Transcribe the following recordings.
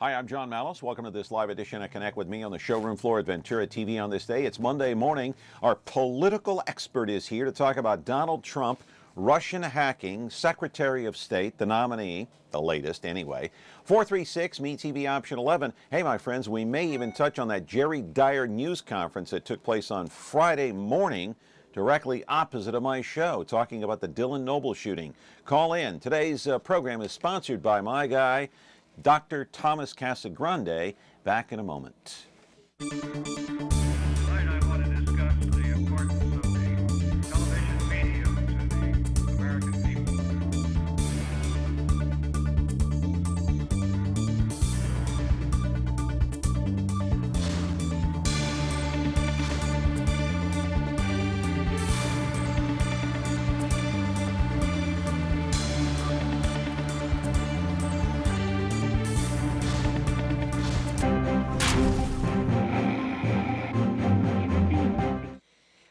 Hi, I'm John Malice. Welcome to this live edition of Connect with me on the showroom floor at Ventura TV on this day. It's Monday morning. Our political expert is here to talk about Donald Trump, Russian hacking, Secretary of State, the nominee, the latest anyway. 436 Me TV option 11. Hey, my friends, we may even touch on that Jerry Dyer news conference that took place on Friday morning, directly opposite of my show, talking about the Dylan Noble shooting. Call in. Today's program is sponsored by my guy, Dr. Thomas Casagrande. Back in a moment. Tonight I want to discuss the importance of the television medium to the American people.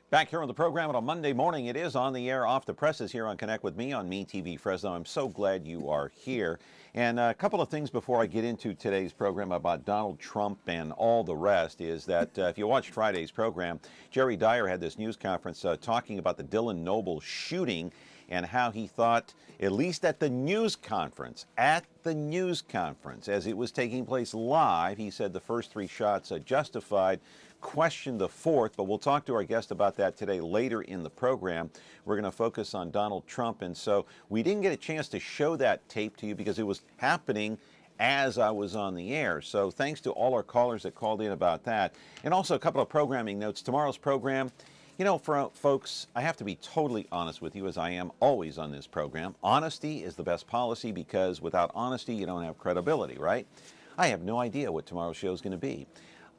Back here on the program on a Monday morning. It is on the air, off the presses here on Connect with me on Me TV Fresno. I'm so glad you are here. And a couple of things before I get into today's program about Donald Trump and all the rest is that if you watched Friday's program, Jerry Dyer had this news conference talking about the Dylan Noble shooting and how he thought, at least at the news conference, as it was taking place live, he said the first three shots justified, questioned the fourth, but we'll talk to our guest about that today later in the program. We're going to focus on Donald Trump, and so we didn't get a chance to show that tape to you because it was happening as I was on the air. So thanks to all our callers that called in about that. And also a couple of programming notes. Tomorrow's program, you know, for folks, I have to be totally honest with you, as I am always on this program. Honesty is the best policy because without honesty, you don't have credibility, right? I have no idea what tomorrow's show is going to be.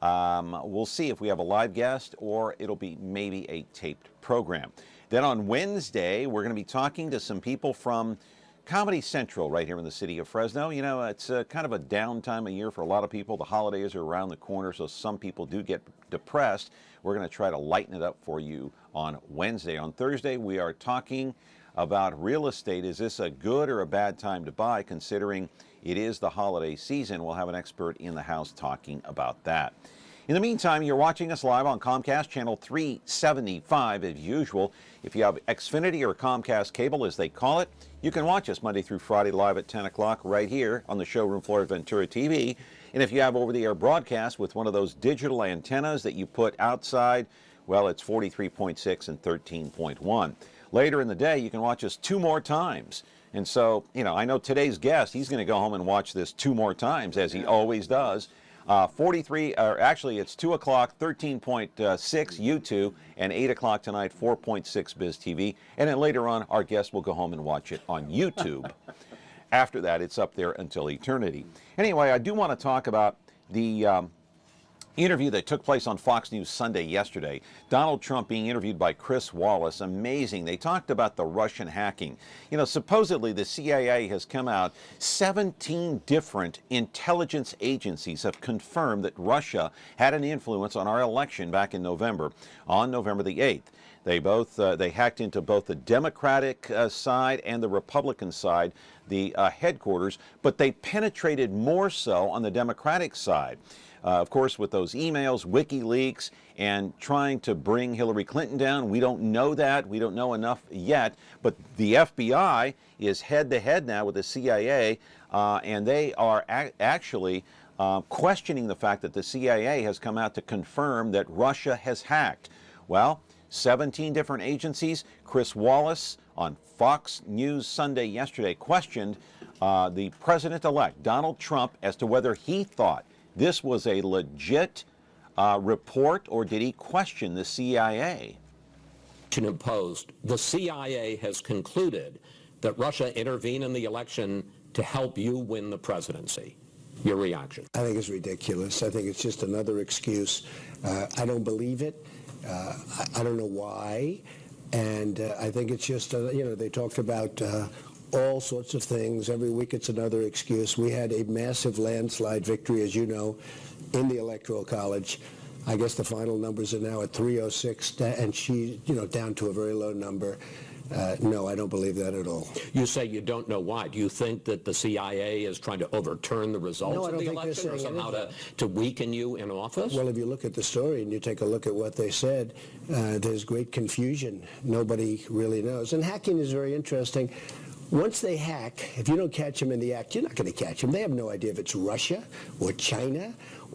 We'll see if we have a live guest or it'll be maybe a taped program. Then on Wednesday, we're going to be talking to some people from Comedy Central right here in the city of Fresno. You know, it's kind of a down time of year for a lot of people. The holidays are around the corner, so some people do get depressed. We're going to try to lighten it up for you on Wednesday. On Thursday, we are talking about real estate. Is this a good or a bad time to buy, considering it is the holiday season? We'll have an expert in the house talking about that. In the meantime, you're watching us live on Comcast Channel 375 as usual. If you have Xfinity or Comcast cable, as they call it, you can watch us Monday through Friday live at 10 o'clock right here on the showroom floor at Ventura TV. And if you have over-the-air broadcast with one of those digital antennas that you put outside, well, it's 43.6 and 13.1. Later in the day, you can watch us two more times. And so, you know, I know today's guest, he's going to go home and watch this two more times, as he always does. 43, or actually it's 2 o'clock, 13.6 YouTube, and 8 o'clock tonight, 4.6 Biz TV. And then later on, our guest will go home and watch it on YouTube. After that, it's up there until eternity. Anyway, I do want to talk about the interview that took place on Fox News Sunday yesterday. Donald Trump being interviewed by Chris Wallace. Amazing. They talked about the Russian hacking. You know, supposedly the CIA has come out. 17 different intelligence agencies have confirmed that Russia had an influence on our election back in November, on November the 8th. They hacked into both the Democratic side and the Republican side, the headquarters, but they penetrated more so on the Democratic side. Of course, with those emails, WikiLeaks, and trying to bring Hillary Clinton down. We don't know that. We don't know enough yet. But the FBI is head-to-head now with the CIA, and they are actually questioning the fact that the CIA has come out to confirm that Russia has hacked. Well, 17 different agencies. Chris Wallace on Fox News Sunday yesterday questioned the president-elect, Donald Trump, as to whether he thought this was a legit report, or did he question the CIA? Imposed. The CIA has concluded that Russia intervened in the election to help you win the presidency. Your reaction? I think it's ridiculous. I think it's just another excuse. I don't believe it. I don't know why. And I think it's just, you know, they talked about all sorts of things. Every week it's another excuse. We had a massive landslide victory, as you know, in the Electoral College. I guess the final numbers are now at 306, and she, you know, down to a very low number. No, I don't believe that at all. You say you don't know why. Do you think that the CIA is trying to overturn the results No, I of don't the think they're election or saying somehow anything. to weaken you in office? Well, if you look at the story and you take a look at what they said, there's great confusion. Nobody really knows. And hacking is very interesting. Once they hack, if you don't catch them in the act, you're not going to catch them. They have no idea if it's Russia or China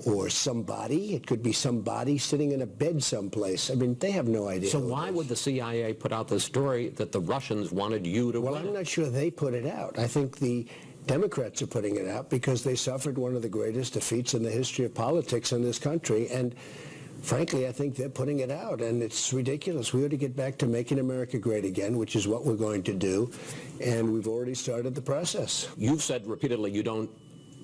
or somebody. It could be somebody sitting in a bed someplace. I mean, they have no idea. So who it why is. would the CIA put out the story that the Russians wanted you to Well, win? I'm not sure they put it out. I think the Democrats are putting it out because they suffered one of the greatest defeats in the history of politics in this country. And frankly, I think they're putting it out, and it's ridiculous. We ought to get back to making America great again, which is what we're going to do, and we've already started the process. You've said repeatedly you don't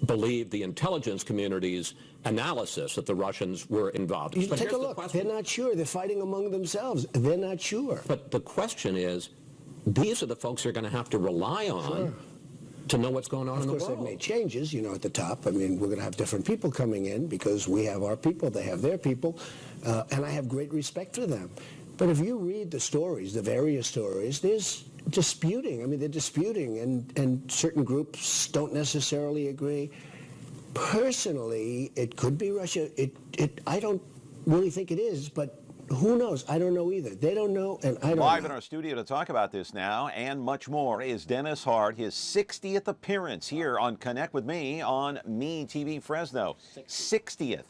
believe the intelligence community's analysis that the Russians were involved. You But take a here's the look. question. They're not sure. They're fighting among themselves. They're not sure. But the question is, these are the folks you're going to have to rely on to know what's going on in Of the course, they've world. made changes, at the top. I mean, we're going to have different people coming in because we have our people, they have their people, and I have great respect for them. But if you read the stories, the various stories, there's disputing. I mean, they're disputing, and certain groups don't necessarily agree. Personally, it could be Russia. I don't really think it is, but who knows? I don't know either. They don't know, and I don't Live know. in our studio to talk about this now and much more is Dennis Hart, his 60th appearance here on Connect with Me on Me TV Fresno. 60th.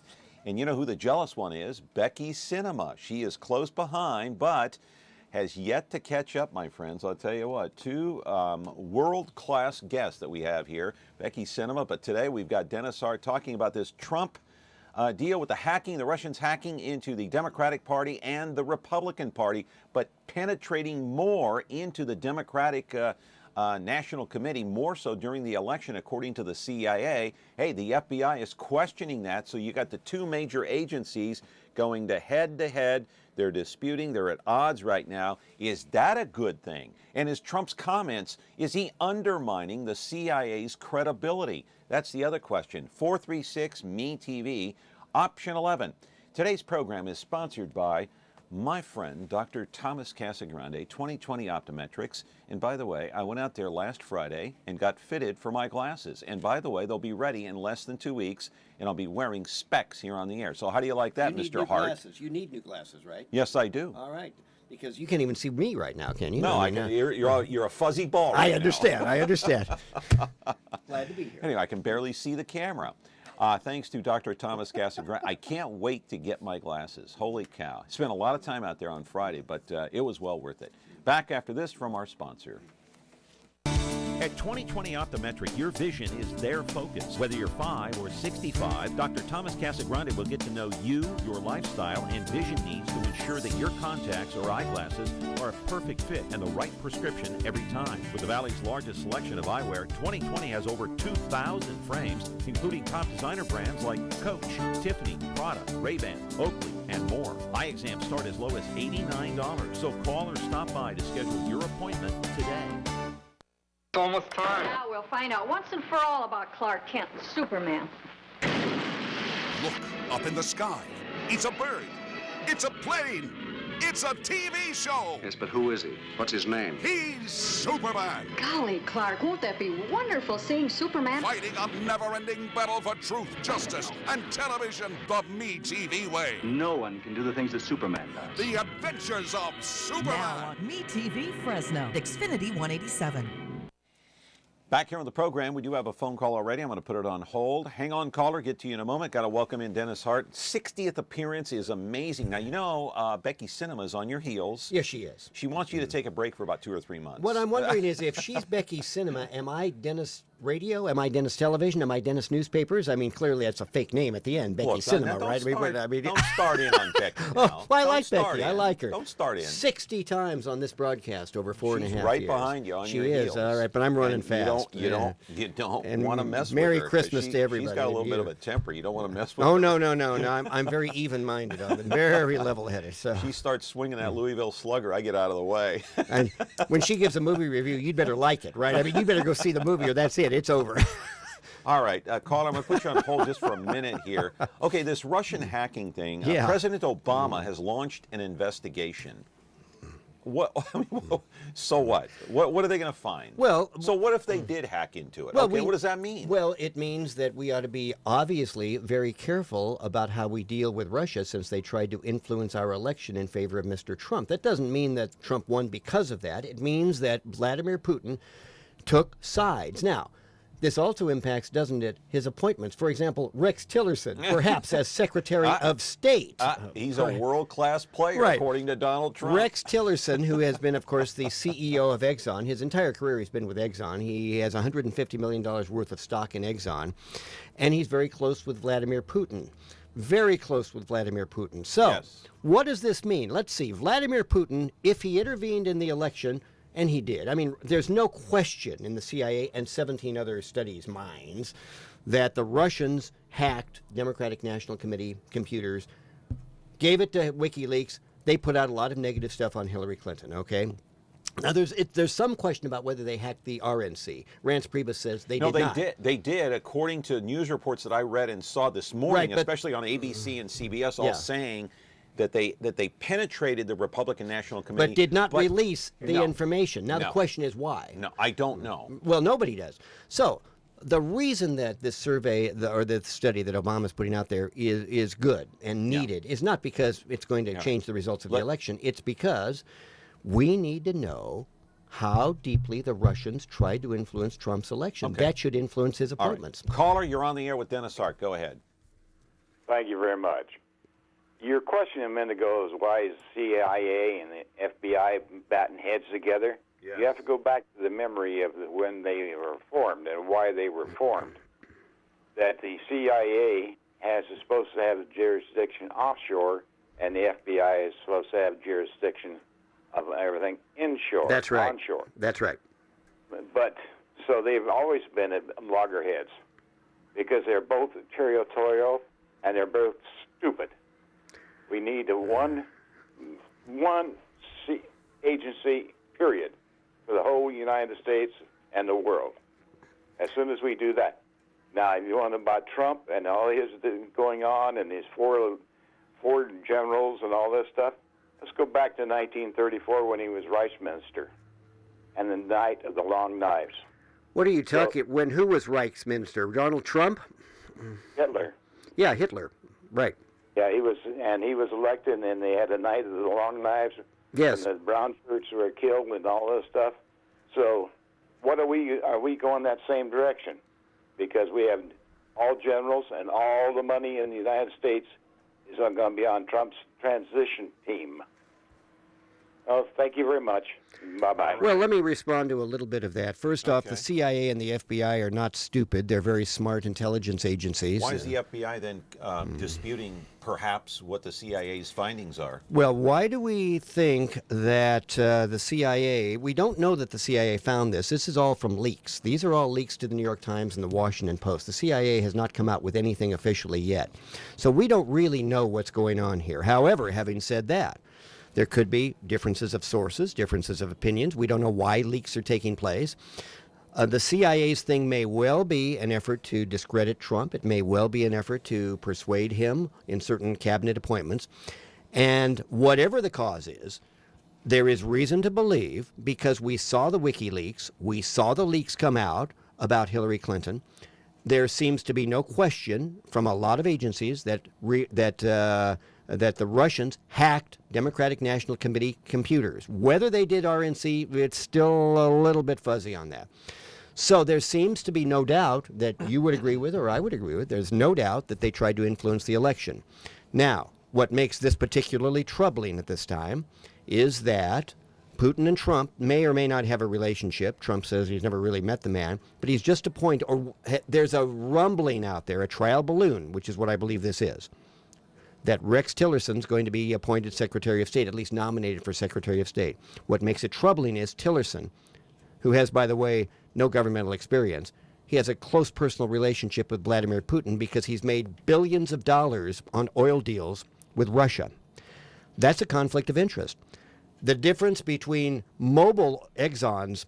And you know who the jealous one is? Becky Cinema. She is close behind, but has yet to catch up, my friends. I'll tell you what, two world-class guests that we have here, Becky Cinema, but today we've got Dennis Hart talking about this Trump deal with the hacking, the Russians hacking into the Democratic Party and the Republican Party, but penetrating more into the Democratic National Committee, more so during the election, according to the CIA. Hey, the FBI is questioning that, so you got the two major agencies going to head. They're disputing, they're at odds right now. Is that a good thing? And is Trump's comments, is he undermining the CIA's credibility? That's the other question. 436-ME-TV, option 11. Today's program is sponsored by my friend, Dr. Thomas Casagrande, 2020 Optometrics. And by the way, I went out there last Friday and got fitted for my glasses. And by the way, they'll be ready in less than 2 weeks, and I'll be wearing specs here on the air. So how do you like that, You need Mr. new Hart? glasses. You need new glasses, right? Yes, I do. All right. Because you can't even see me right now, can you? No, I can. You're a fuzzy ball. I right now. understand. I understand. Glad to be here. Anyway, I can barely see the camera. Thanks to Dr. Thomas Casagrande. I can't wait to get my glasses. Holy cow. Spent a lot of time out there on Friday, but it was well worth it. Back after this from our sponsor. At 2020 Optometric, your vision is their focus. Whether you're 5 or 65, Dr. Thomas Casagrande will get to know you, your lifestyle, and vision needs to ensure that your contacts or eyeglasses are a perfect fit and the right prescription every time. With the Valley's largest selection of eyewear, 2020 has over 2,000 frames, including top designer brands like Coach, Tiffany, Prada, Ray-Ban, Oakley, and more. Eye exams start as low as $89, so call or stop by to schedule your appointment today. It's almost time. Now we'll find out once and for all about Clark Kent and Superman. Look up in the sky. It's a bird. It's a plane. It's a TV show. Yes, but who is he? What's his name? He's Superman, Golly, Clark, won't that be wonderful seeing Superman? fighting a never-ending battle for truth, justice, and television the Me TV way. No one can do the things that Superman does. The adventures of Now Superman. on Me TV Fresno, Xfinity 187. Back here on the program, we do have a phone call already. I'm going to put it on hold. Hang on, caller. Get to you in a moment. Got to welcome in Dennis Hart. 60th appearance is amazing. Now, you know, Becky Cinema is on your heels. Yes, she is. She wants you to take a break for about 2 or 3 months. What I'm wondering is if she's Becky Cinema, am I Dennis Radio? Am I Dennis Television? Am I Dennis Newspapers? I mean, clearly that's a fake name at the end, Becky Look, Cinema, now, don't right? Start, don't start in on Becky now. Oh, well, I Don't like start Becky. in. I like her. Don't start in. 60 times on this broadcast over 4.5 years. She's right behind you on she your is, heels. all right, but I'm running And fast. You don't And want to mess Merry with her. 'cause Christmas she- to everybody. She's got a little bit You- of a temper. You don't want to mess with Oh, her. no. I'm very even-minded on it. Very level-headed. So. She starts swinging that Louisville Slugger. I get out of the way. And when she gives a movie review, you'd better like it, right? I mean, you better go see the movie or that's it. It's over. All right, caller, I'm going to put you on hold just for a minute here. Okay, this Russian hacking thing. Yeah. President Obama has launched an investigation. What? I mean, so what? What are they going to find? Well, so what if they did hack into it? Well, okay, what does that mean? Well, it means that we ought to be obviously very careful about how we deal with Russia since they tried to influence our election in favor of Mr. Trump. That doesn't mean that Trump won because of that. It means that Vladimir Putin took sides. Now, this also impacts, doesn't it, his appointments? For example, Rex Tillerson, perhaps as Secretary of State. He's a world-class player, Right. according to Donald Trump. Rex Tillerson, who has been, of course, the CEO of Exxon. His entire career he's been with Exxon. He has $150 million worth of stock in Exxon. And he's very close with Vladimir Putin. Very close with Vladimir Putin. So, Yes. what does this mean? Let's see. Vladimir Putin, if he intervened in the election, and he did. I mean, there's no question in the CIA and 17 other studies' minds that the Russians hacked Democratic National Committee computers, gave it to WikiLeaks. They put out a lot of negative stuff on Hillary Clinton, okay? Now, there's some question about whether they hacked the RNC. Rance Priebus says they did not. No, they did, according to news reports that I read and saw this morning, Right, but- especially on ABC and CBS, all Yeah. saying that they penetrated the Republican National Committee. But did not release the No. information. Now, the No. question is why? No, I don't know. Well, nobody does. So the reason that this survey or the study that Obama's putting out there is good and needed is not because it's going to change the results of the election. It's because we need to know how deeply the Russians tried to influence Trump's election. Okay. That should influence his All right. appointments. Caller, you're on the air with Dennis Hart. Go ahead. Thank you very much. Your question a minute ago is why is CIA and the FBI batting heads together? Yes. You have to go back to the memory of when they were formed and why they were formed. That the CIA is supposed to have jurisdiction offshore, and the FBI is supposed to have jurisdiction of everything inshore. That's right. Onshore. That's right. But so they've always been at loggerheads because they're both territorial and they're both stupid. We need one agency, period, for the whole United States and the world. As soon as we do that. Now, if you want about Trump and all his going on and his four generals and all this stuff, let's go back to 1934 when he was Vice Minister and the Night of the Long Knives. What are you talking? Who was Reichsminister? Donald Trump? Hitler. Yeah, Hitler. Right. Yeah, he was elected, and they had a Night of the Long Knives. Yes. And the brown shirts were killed and all this stuff. So, what are we going that same direction? Because we have all generals and all the money in the United States is going to be on Trump's transition team. Oh, thank you very much. Bye-bye. Well, let me respond to a little bit of that. First off, the CIA and the FBI are not stupid. They're very smart intelligence agencies. Why is the FBI then disputing perhaps what the CIA's findings are? Well, why do we think that the CIA, we don't know that the CIA found this. This is all from leaks. These are all leaks to the New York Times and the Washington Post. The CIA has not come out with anything officially yet. So we don't really know what's going on here. However, having said that, there could be differences of sources, differences of opinions. We don't know why leaks are taking place. The CIA's thing may well be an effort to discredit Trump. It may well be an effort to persuade him in certain cabinet appointments. And whatever the cause is, there is reason to believe, because we saw the WikiLeaks, we saw the leaks come out about Hillary Clinton, there seems to be no question from a lot of agencies that the Russians hacked Democratic National Committee computers. Whether they did RNC, it's still a little bit fuzzy on that. So there seems to be no doubt that you would agree with, or I would agree with, there's no doubt that they tried to influence the election. Now, what makes this particularly troubling at this time is that Putin and Trump may or may not have a relationship. Trump says he's never really met the man, but he's just a point, or there's a rumbling out there, a trial balloon, which is what I believe this is, that Rex Tillerson's going to be appointed Secretary of State, at least nominated for Secretary of State. What makes it troubling is Tillerson, who has, by the way, no governmental experience, he has a close personal relationship with Vladimir Putin because he's made billions of dollars on oil deals with Russia. That's a conflict of interest. The difference between Mobil Exxon's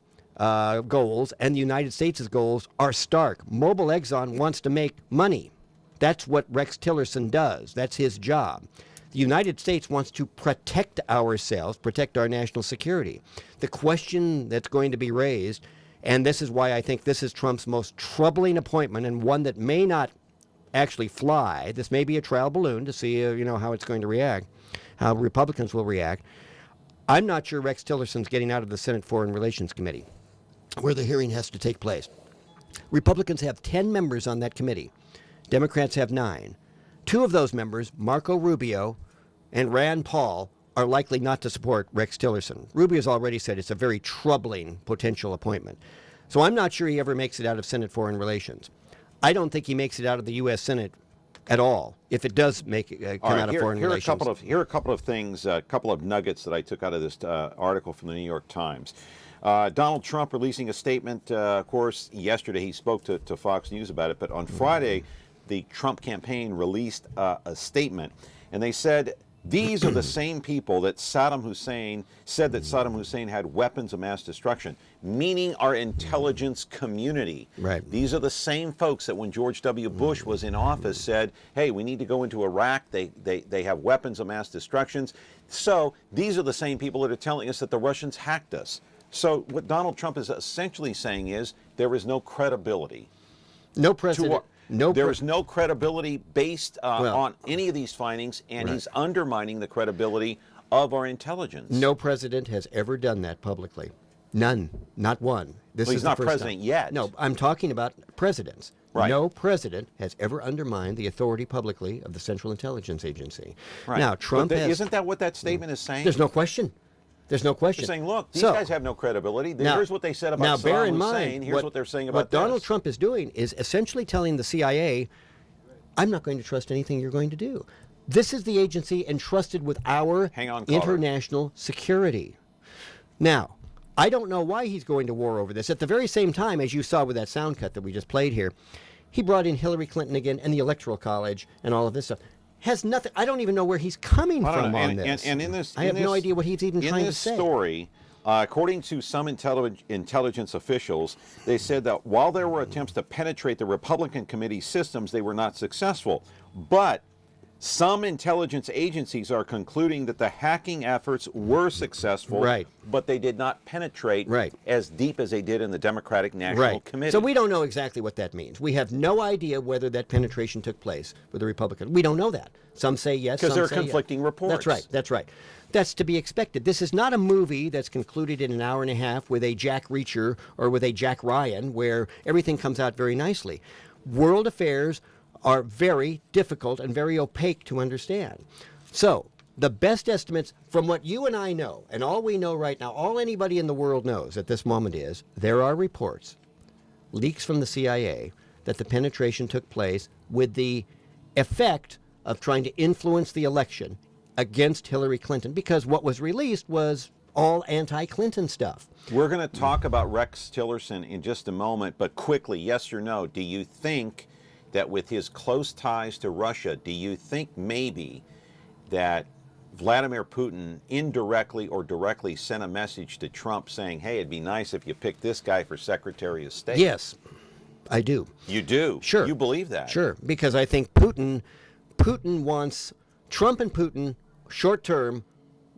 goals and the United States' goals are stark. Mobil Exxon wants to make money. That's what Rex Tillerson does. That's his job. The United States wants to protect ourselves, protect our national security. The question that's going to be raised, and this is why I think this is Trump's most troubling appointment and one that may not actually fly. This may be a trial balloon to see, how it's going to react, how Republicans will react. I'm not sure Rex Tillerson's getting out of the Senate Foreign Relations Committee, where the hearing has to take place. Republicans have 10 members on that committee. Democrats have 9. 2 of those members, Marco Rubio and Rand Paul, are likely not to support Rex Tillerson. Rubio's already said it's a very troubling potential appointment. So I'm not sure he ever makes it out of Senate Foreign Relations. I don't think he makes it out of the U.S. Senate at all, if it does come out of Foreign Relations. Here are a couple of things, a couple of nuggets that I took out of this article from the New York Times. Donald Trump releasing a statement. Of course, yesterday he spoke to Fox News about it, but on Friday, the Trump campaign released a statement, and they said, these are the same people that Saddam Hussein said that Saddam Hussein had weapons of mass destruction, meaning our intelligence community. Right. These are the same folks that when George W. Bush was in office said, hey, we need to go into Iraq. They have weapons of mass destruction. So these are the same people that are telling us that the Russians hacked us. So what Donald Trump is essentially saying is there is no credibility. No president. There is no credibility based on any of these findings, and he's undermining the credibility of our intelligence. No president has ever done that publicly. None. Not one. This He's is not the first president time. yet. No, I'm talking about presidents. Right. No president has ever undermined the authority publicly of the Central Intelligence Agency. Right. Now, Trump has... Isn't that what that statement is saying? There's no question. There's no question. You're saying, look, these guys have no credibility. Here's what they said about now, bear Saddam in Hussein. mind, Here's what they're saying about what Donald Trump is doing is essentially telling the CIA, I'm not going to trust anything you're going to do. This is the agency entrusted with our international security. Now, I don't know why he's going to war over this. At the very same time, as you saw with that sound cut that we just played here, he brought in Hillary Clinton again and the Electoral College and all of this stuff. Has nothing. I don't even know where he's coming from on this. And in this, I have no idea what he's even trying to say. In this story, according to some intelligence officials, they said that while there were attempts to penetrate the Republican committee systems, they were not successful. But some intelligence agencies are concluding that the hacking efforts were successful, but they did not penetrate as deep as they did in the Democratic National Committee. So we don't know exactly what that means. We have no idea whether that penetration took place with the Republicans. We don't know that. Some say yes, because some there are say conflicting reports. That's right. That's right. That's to be expected. This is not a movie that's concluded in an hour and a half with a Jack Reacher or with a Jack Ryan where everything comes out very nicely. World affairs are very difficult and very opaque to understand. So the best estimates from what you and I know, and all we know right now, all anybody in the world knows at this moment is there are reports, leaks from the CIA, that the penetration took place with the effect of trying to influence the election against Hillary Clinton, because what was released was all anti-Clinton stuff. We're going to talk about Rex Tillerson in just a moment, but quickly, yes or no, do you think that with his close ties to Russia, do you think maybe that Vladimir Putin indirectly or directly sent a message to Trump saying, hey, it'd be nice if you picked this guy for Secretary of State? Yes, I do. You do? Sure. You believe that? Sure, because I think Putin wants, Trump and Putin, short term,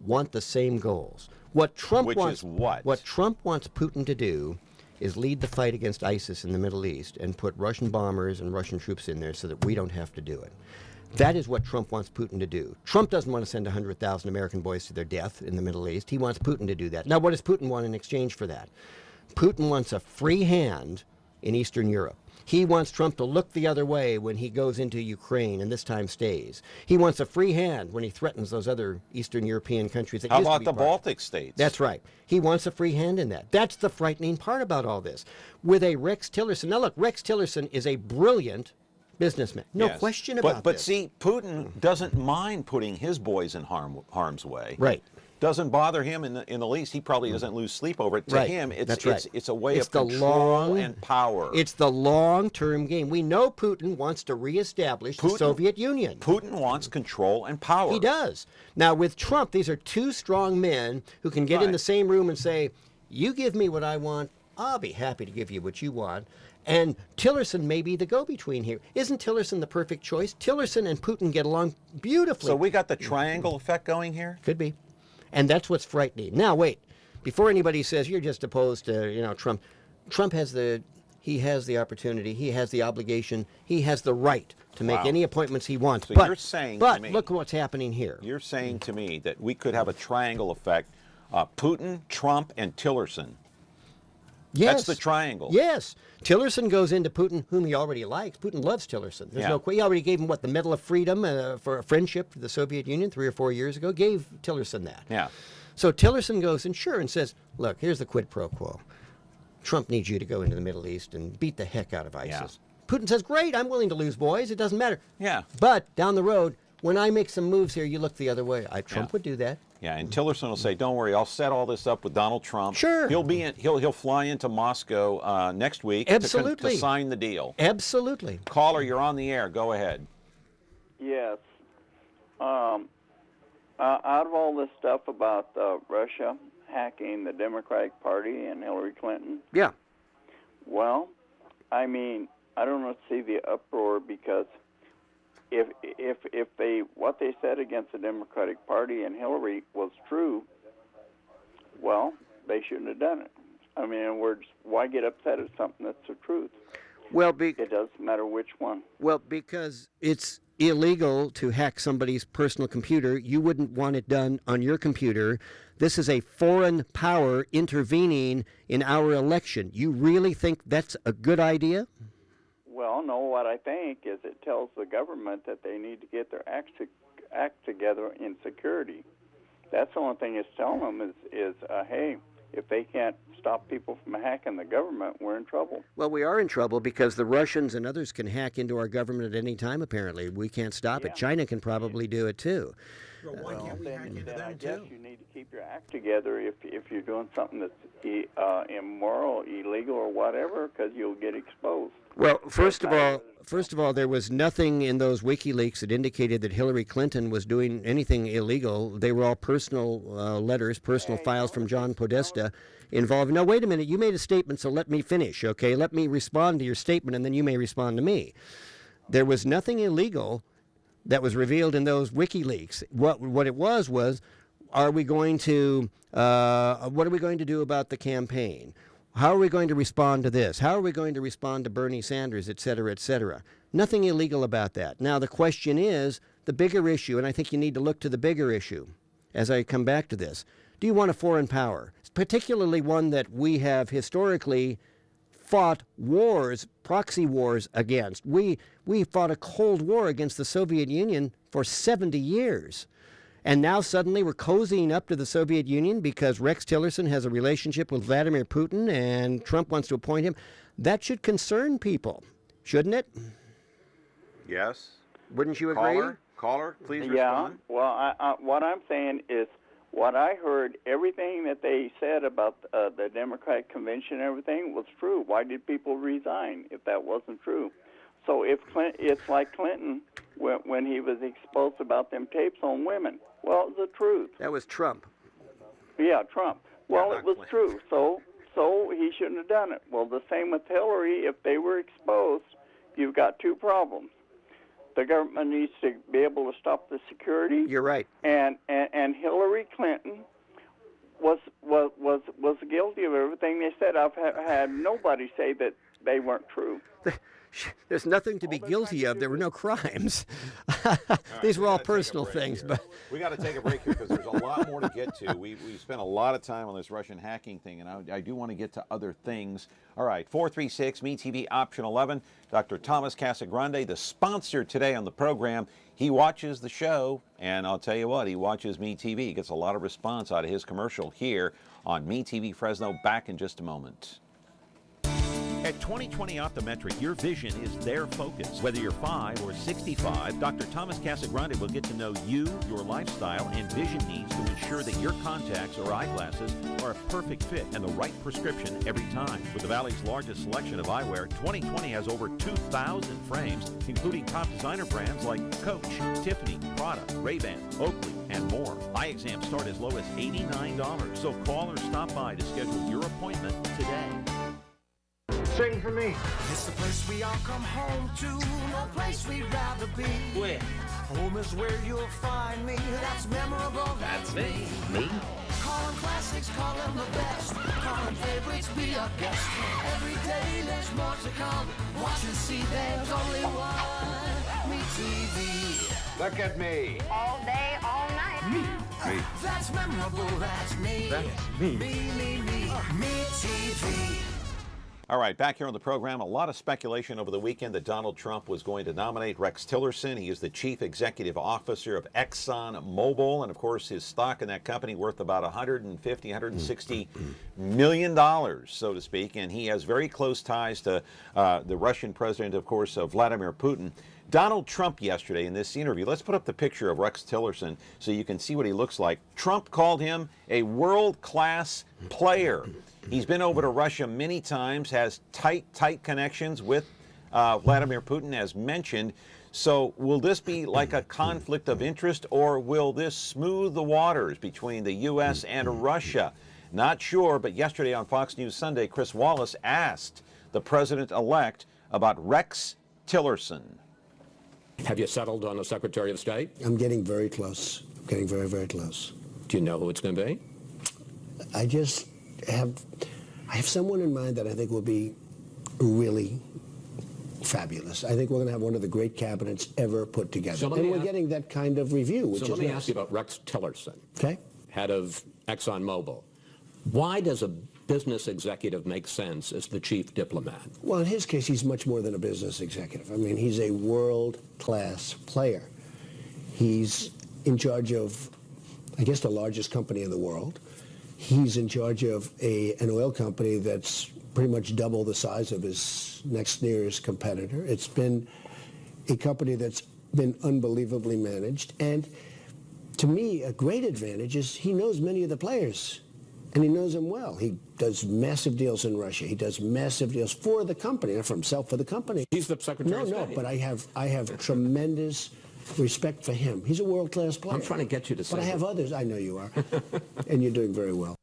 want the same goals. What Trump wants Putin to do is lead the fight against ISIS in the Middle East and put Russian bombers and Russian troops in there so that we don't have to do it. That is what Trump wants Putin to do. Trump doesn't want to send 100,000 American boys to their death in the Middle East. He wants Putin to do that. Now, what does Putin want in exchange for that? Putin wants a free hand in Eastern Europe. He wants Trump to look the other way when he goes into Ukraine and this time stays. He wants a free hand when he threatens those other Eastern European countries. How about the Baltic states? That's right. He wants a free hand in that. That's the frightening part about all this. With a Rex Tillerson. Now look, Rex Tillerson is a brilliant businessman. No question about But this. see, Putin doesn't mind putting his boys in harm's way. Right. Doesn't bother him in the least. He probably doesn't lose sleep over it. To him, it's a way of the control and power. It's the long-term game. We know Putin wants to reestablish the Soviet Union. Putin wants control and power. He does. Now, with Trump, these are two strong men who can get in the same room and say, you give me what I want, I'll be happy to give you what you want. And Tillerson may be the go-between here. Isn't Tillerson the perfect choice? Tillerson and Putin get along beautifully. So we got the triangle effect going here? Could be. And that's what's frightening. Now, wait. Before anybody says you're just opposed to, Trump, Trump has the opportunity, he has the obligation, he has the right to make any appointments he wants. So but you're saying to me, look what's happening here. You're saying to me that we could have a triangle effect, Putin, Trump, and Tillerson. Yes. That's the triangle. Yes. Tillerson goes into Putin, whom he already likes. Putin loves Tillerson. There's no question. He already gave him, the Medal of Freedom for a friendship to the Soviet Union 3 or 4 years ago. Gave Tillerson that. Yeah. So Tillerson goes and says, look, here's the quid pro quo. Trump needs you to go into the Middle East and beat the heck out of ISIS. Putin says, great, I'm willing to lose, boys. It doesn't matter. Yeah. But down the road, when I make some moves here, you look the other way. Trump would do that. Yeah, and Tillerson will say, "Don't worry, I'll set all this up with Donald Trump. Sure, he'll fly into Moscow next week Absolutely. to sign the deal." Absolutely. Caller, you're on the air. Go ahead. Yes. Out of all this stuff about Russia hacking the Democratic Party and Hillary Clinton, yeah. Well, I mean, I don't see the uproar because if what they said against the Democratic Party and Hillary was true, well, they shouldn't have done it. I mean, in other words, why get upset at something that's the truth? Well, it doesn't matter which one. Well, because it's illegal to hack somebody's personal computer. You wouldn't want it done on your computer. This is a foreign power intervening in our election. You really think that's a good idea? Well, no, what I think is it tells the government that they need to get their act together in security. That's the only thing it's telling them is hey, if they can't stop people from hacking the government, we're in trouble. Well, we are in trouble because the Russians and others can hack into our government at any time, apparently. We can't stop it. China can probably do it, too. Well, why can't we hack into them, I guess you need to keep your act together if you're doing something that's immoral, illegal, or whatever, because you'll get exposed. Well, first of all, there was nothing in those WikiLeaks that indicated that Hillary Clinton was doing anything illegal. They were all personal letters, personal files from John Podesta involved. Now, wait a minute. You made a statement, so let me finish, okay? Let me respond to your statement, and then you may respond to me. There was nothing illegal that was revealed in those WikiLeaks. What it was, are we going to what are we going to do about the campaign? How are we going to respond to this? How are we going to respond to Bernie Sanders, et cetera, et cetera? Nothing illegal about that. Now, the question is the bigger issue, and I think you need to look to the bigger issue as I come back to this. Do you want a foreign power, particularly one that we have historically fought wars, proxy wars against? We fought a Cold War against the Soviet Union for 70 years. And now suddenly we're cozying up to the Soviet Union because Rex Tillerson has a relationship with Vladimir Putin and Trump wants to appoint him. That should concern people, shouldn't it? Yes. Wouldn't you agree? Caller, please respond. Yeah. Well, what I'm saying is what I heard, everything that they said about the Democratic Convention and everything was true. Why did people resign if that wasn't true? So it's like Clinton when he was exposed about them tapes on women. Well, it's the truth. That was Trump. Yeah, Trump. Well, it was true. So he shouldn't have done it. Well, the same with Hillary. If they were exposed, you've got two problems. The government needs to be able to stop the security. You're right. And Hillary Clinton was guilty of everything they said. I've had nobody say that they weren't true. There's nothing to be guilty of. There were no crimes. These were all personal things. But we got to take a break here because there's a lot more to get to. We spent a lot of time on this Russian hacking thing, and I do want to get to other things. All right, 436 MeTV option 11. Dr. Thomas Casagrande, the sponsor today on the program. He watches the show, and I'll tell you what, he watches MeTV. He gets a lot of response out of his commercial here on MeTV Fresno. Back in just a moment. At 2020 Optometric, your vision is their focus. Whether you're 5 or 65, Dr. Thomas Casagrande will get to know you, your lifestyle, and vision needs to ensure that your contacts or eyeglasses are a perfect fit and the right prescription every time. With the Valley's largest selection of eyewear, 2020 has over 2,000 frames, including top designer brands like Coach, Tiffany, Prada, Ray-Ban, Oakley, and more. Eye exams start as low as $89, so call or stop by to schedule your appointment today. Sing for me. It's the place we all come home to, no place we'd rather be. Where? Home is where you'll find me. That's memorable. That's me. Me? Call them classics, call them the best. Call them favorites, be our guest. Every day there's more to come. Watch and see, there's only one. Me TV. Look at me. All day, all night. Me. That's memorable. That's me. That's me. Me TV. All right, back here on the program, a lot of speculation over the weekend that Donald Trump was going to nominate Rex Tillerson. He is the chief executive officer of ExxonMobil, and of course his stock in that company worth about $160 million, so to speak, and he has very close ties to the Russian president, of course, Vladimir Putin. Donald Trump yesterday in this interview, let's put up the picture of Rex Tillerson so you can see what he looks like. Trump called him a world-class player. He's been over to Russia many times, has tight connections with Vladimir Putin, as mentioned. So will this be like a conflict of interest, or will this smooth the waters between the U.S. and Russia? Not sure, but yesterday on Fox News Sunday, Chris Wallace asked the president-elect about Rex Tillerson. Have you settled on a Secretary of State? I'm getting very close. I'm getting very, very close. Do you know who it's going to be? I have someone in mind that I think will be really fabulous. I think we're going to have one of the great cabinets ever put together. So and we're getting that kind of review, which is let me nice. ask you about Rex Tillerson, Okay. head of ExxonMobil. Why does a business executive make sense as the chief diplomat? Well, in his case, he's much more than a business executive. I mean, he's a world-class player. He's in charge of, I guess, the largest company in the world. He's in charge of an oil company that's pretty much double the size of his next nearest competitor. It's been a company that's been unbelievably managed. And to me, a great advantage is he knows many of the players, and he knows them well. He does massive deals in Russia. He does massive deals for the company, not for himself, for the company. He's the Secretary of State. No, but I have tremendous respect for him. He's a world-class player. I'm trying to get you to say But I have others. I know you are. And you're doing very well.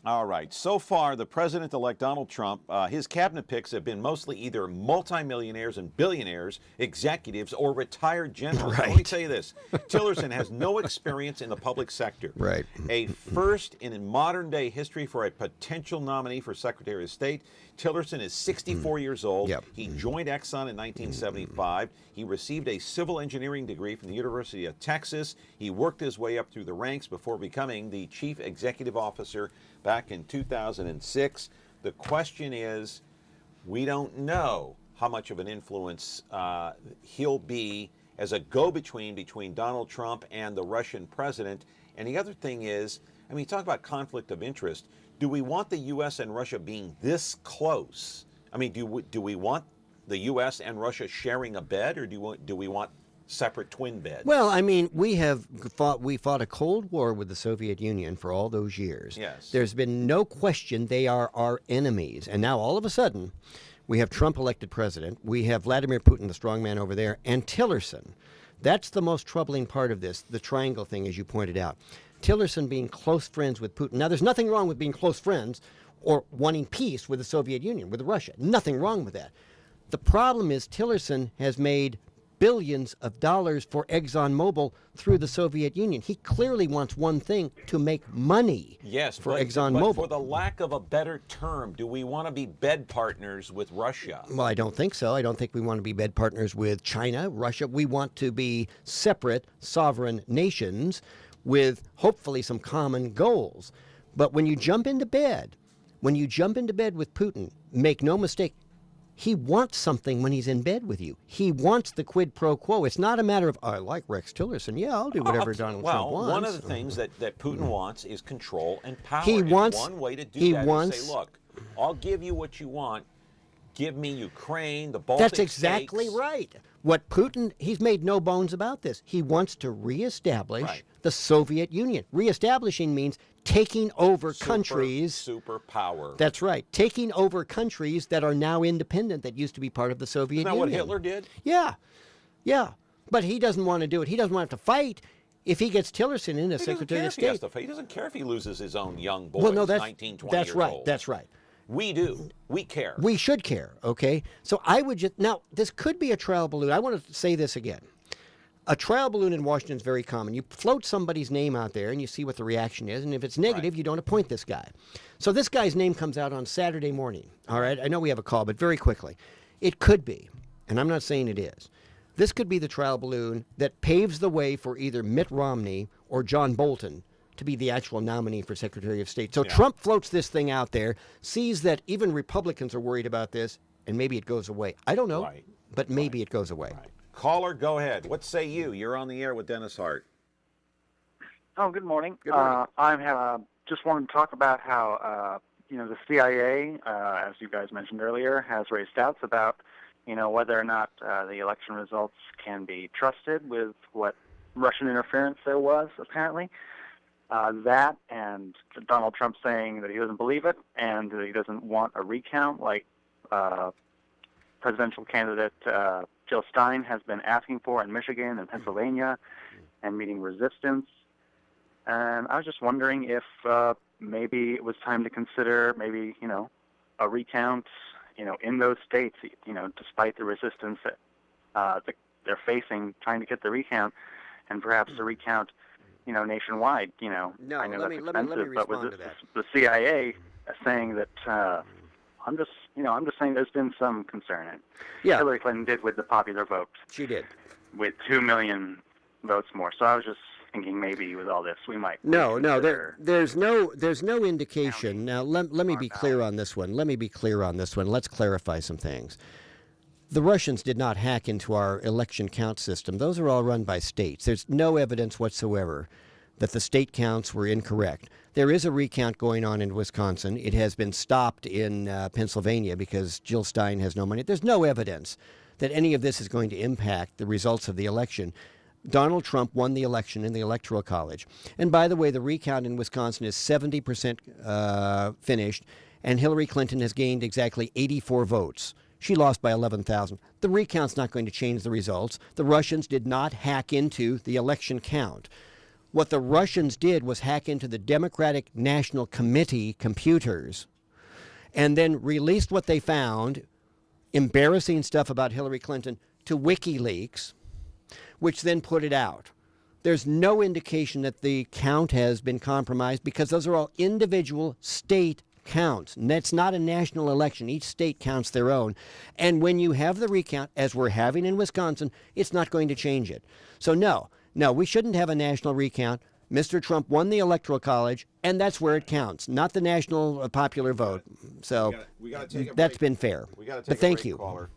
All right. So far, the president-elect Donald Trump, his cabinet picks have been mostly either multimillionaires and billionaires, executives, or retired generals. Right. Let me tell you this. Tillerson has no experience in the public sector. Right. A first in modern-day history for a potential nominee for Secretary of State. Tillerson is 64 years old. Yep. He joined Exxon in 1975. He received a civil engineering degree from the University of Texas. He worked his way up through the ranks before becoming the chief executive officer back in 2006. The question is, we don't know how much of an influence he'll be as a go-between between Donald Trump and the Russian president. And the other thing is, I mean, talk about conflict of interest. Do we want the U.S. and Russia being this close? I mean, do we want the U.S. and Russia sharing a bed, or do we want separate twin beds? Well, I mean, we fought a Cold War with the Soviet Union for all those years. Yes. There's been no question they are our enemies. And now all of a sudden, we have Trump elected president. We have Vladimir Putin, the strongman over there, and Tillerson. That's the most troubling part of this, the triangle thing, as you pointed out. Tillerson being close friends with Putin. Now, there's nothing wrong with being close friends or wanting peace with the Soviet Union, with Russia. Nothing wrong with that. The problem is Tillerson has made billions of dollars for ExxonMobil through the Soviet Union. He clearly wants one thing, to make money for ExxonMobil. But for the lack of a better term, do we want to be bed partners with Russia? Well, I don't think so. I don't think we want to be bed partners with China, Russia. We want to be separate, sovereign nations with hopefully some common goals. But when you jump into bed with Putin, make no mistake, he wants something when he's in bed with you. He wants the quid pro quo. It's not a matter of, I like Rex Tillerson. Yeah, I'll do whatever Donald Trump wants. Well, one of the things that Putin wants is control and power. He wants, one way to do that is say, look, I'll give you what you want, give me Ukraine, the Baltic That's exactly states. right. What Putin, he's made no bones about this. He wants to reestablish the Soviet Union. Reestablishing means taking over countries. Superpower. That's right. Taking over countries that are now independent that used to be part of the Soviet Isn't that Union. what Hitler did? Yeah. Yeah. But he doesn't want to do it. He doesn't want to have to fight. If he gets Tillerson in as Secretary of State. He doesn't care if he loses his own young boys, well, no, that's, 19, 20 that's years right. old. That's right. We do. We care. We should care, okay? So I would just, now, this could be a trial balloon. I want to say this again. A trial balloon in Washington is very common. You float somebody's name out there and you see what the reaction is, and if it's negative, you don't appoint this guy. So this guy's name comes out on Saturday morning, all right? I know we have a call, but very quickly. It could be, and I'm not saying it is, this could be the trial balloon that paves the way for either Mitt Romney or John Bolton to be the actual nominee for Secretary of State. So Trump floats this thing out there, sees that even Republicans are worried about this, and maybe it goes away. I don't know, but maybe it goes away. Caller, go ahead. What say you? You're on the air with Dennis Hart. Oh, good morning. Good morning. I just wanted to talk about how the CIA, as you guys mentioned earlier, has raised doubts about whether or not the election results can be trusted with what Russian interference there was, apparently. That and Donald Trump saying that he doesn't believe it and that he doesn't want a recount like presidential candidate Jill Stein has been asking for in Michigan and Pennsylvania and meeting resistance. And I was just wondering if maybe it was time to consider maybe, a recount, in those states, despite the resistance that they're facing trying to get the recount, and perhaps the recount, nationwide. No, I know let that's me expensive, but respond with to that. the CIA saying that, I'm just saying there's been some concern. Yeah. Hillary Clinton did with the popular vote. She did. With 2 million votes more. So I was just thinking maybe with all this we might. No, reconsider. there's no indication. Now, let me be clear on this one. Let's clarify some things. The Russians did not hack into our election count system. Those are all run by states. There's no evidence whatsoever that the state counts were incorrect. There is a recount going on in Wisconsin. It has been stopped in Pennsylvania because Jill Stein has no money. There's no evidence that any of this is going to impact the results of the election. Donald Trump won the election in the Electoral College. And by the way, the recount in Wisconsin is 70% finished, and Hillary Clinton has gained exactly 84 votes. She lost by 11,000. The recount's not going to change the results. The Russians did not hack into the election count. What the Russians did was hack into the Democratic National Committee computers and then released what they found, embarrassing stuff about Hillary Clinton, to WikiLeaks, which then put it out. There's no indication that the count has been compromised because those are all individual state counts. And that's not a national election. Each state counts their own. And when you have the recount, as we're having in Wisconsin, it's not going to change it. So no, we shouldn't have a national recount. Mr. Trump won the Electoral College, and that's where it counts, not the national popular vote. So we gotta take a that's break. been fair. We gotta take but a thank break, you. caller.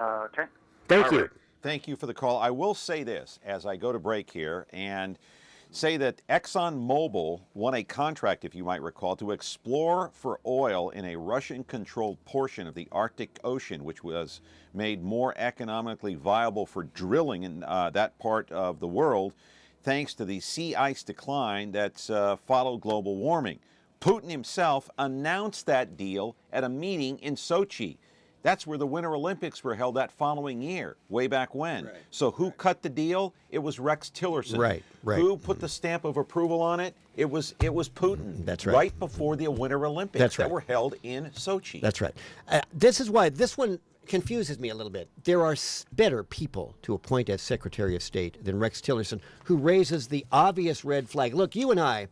Okay. Thank you. Thank you for the call. I will say this as I go to break here and say that ExxonMobil won a contract, if you might recall, to explore for oil in a Russian-controlled portion of the Arctic Ocean, which was made more economically viable for drilling in that part of the world, thanks to the sea ice decline that's followed global warming. Putin himself announced that deal at a meeting in Sochi. That's where the Winter Olympics were held that following year, way back when. Right. So who cut the deal? It was Rex Tillerson. Right. Who put the stamp of approval on it? It was Putin. That's right. Right before the Winter Olympics That's right. that were held in Sochi. That's right. This is why this one confuses me a little bit. There are better people to appoint as Secretary of State than Rex Tillerson, who raises the obvious red flag. Look, you and I,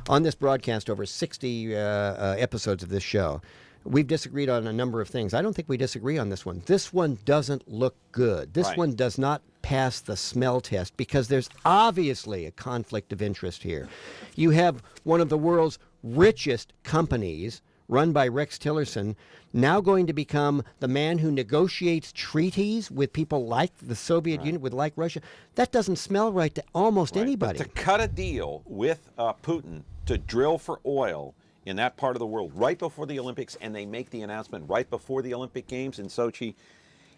on this broadcast, over 60 episodes of this show, we've disagreed on a number of things. I don't think we disagree on this one. This one doesn't look good. This one does not pass the smell test because there's obviously a conflict of interest here. You have one of the world's richest companies run by Rex Tillerson now going to become the man who negotiates treaties with people like the Soviet Union, with like Russia. That doesn't smell right to almost anybody. But to cut a deal with Putin to drill for oil in that part of the world right before the Olympics, and they make the announcement right before the Olympic Games in Sochi.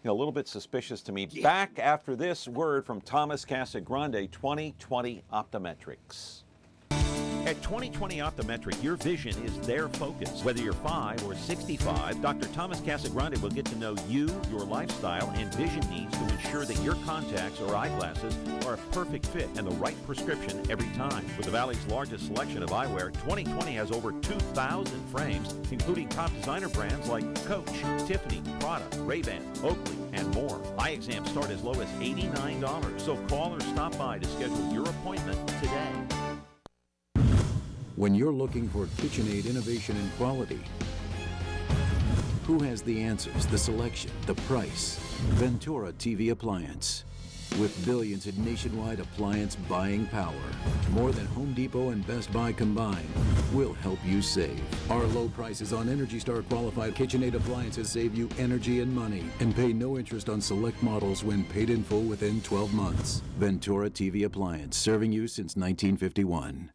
A little bit suspicious to me. Back after this word from Thomas Casagrande, 2020 Optometrics. At 2020 Optometric, your vision is their focus. Whether you're 5 or 65, Dr. Thomas Casagrande will get to know you, your lifestyle, and vision needs to ensure that your contacts or eyeglasses are a perfect fit and the right prescription every time. With the Valley's largest selection of eyewear, 2020 has over 2,000 frames, including top designer brands like Coach, Tiffany, Prada, Ray-Ban, Oakley, and more. Eye exams start as low as $89, so call or stop by to schedule your appointment today. When you're looking for KitchenAid innovation and quality, who has the answers, the selection, the price? Ventura TV Appliance. With billions in nationwide appliance buying power, more than Home Depot and Best Buy combined, will help you save. Our low prices on Energy Star qualified KitchenAid appliances save you energy and money, and pay no interest on select models when paid in full within 12 months. Ventura TV Appliance, serving you since 1951.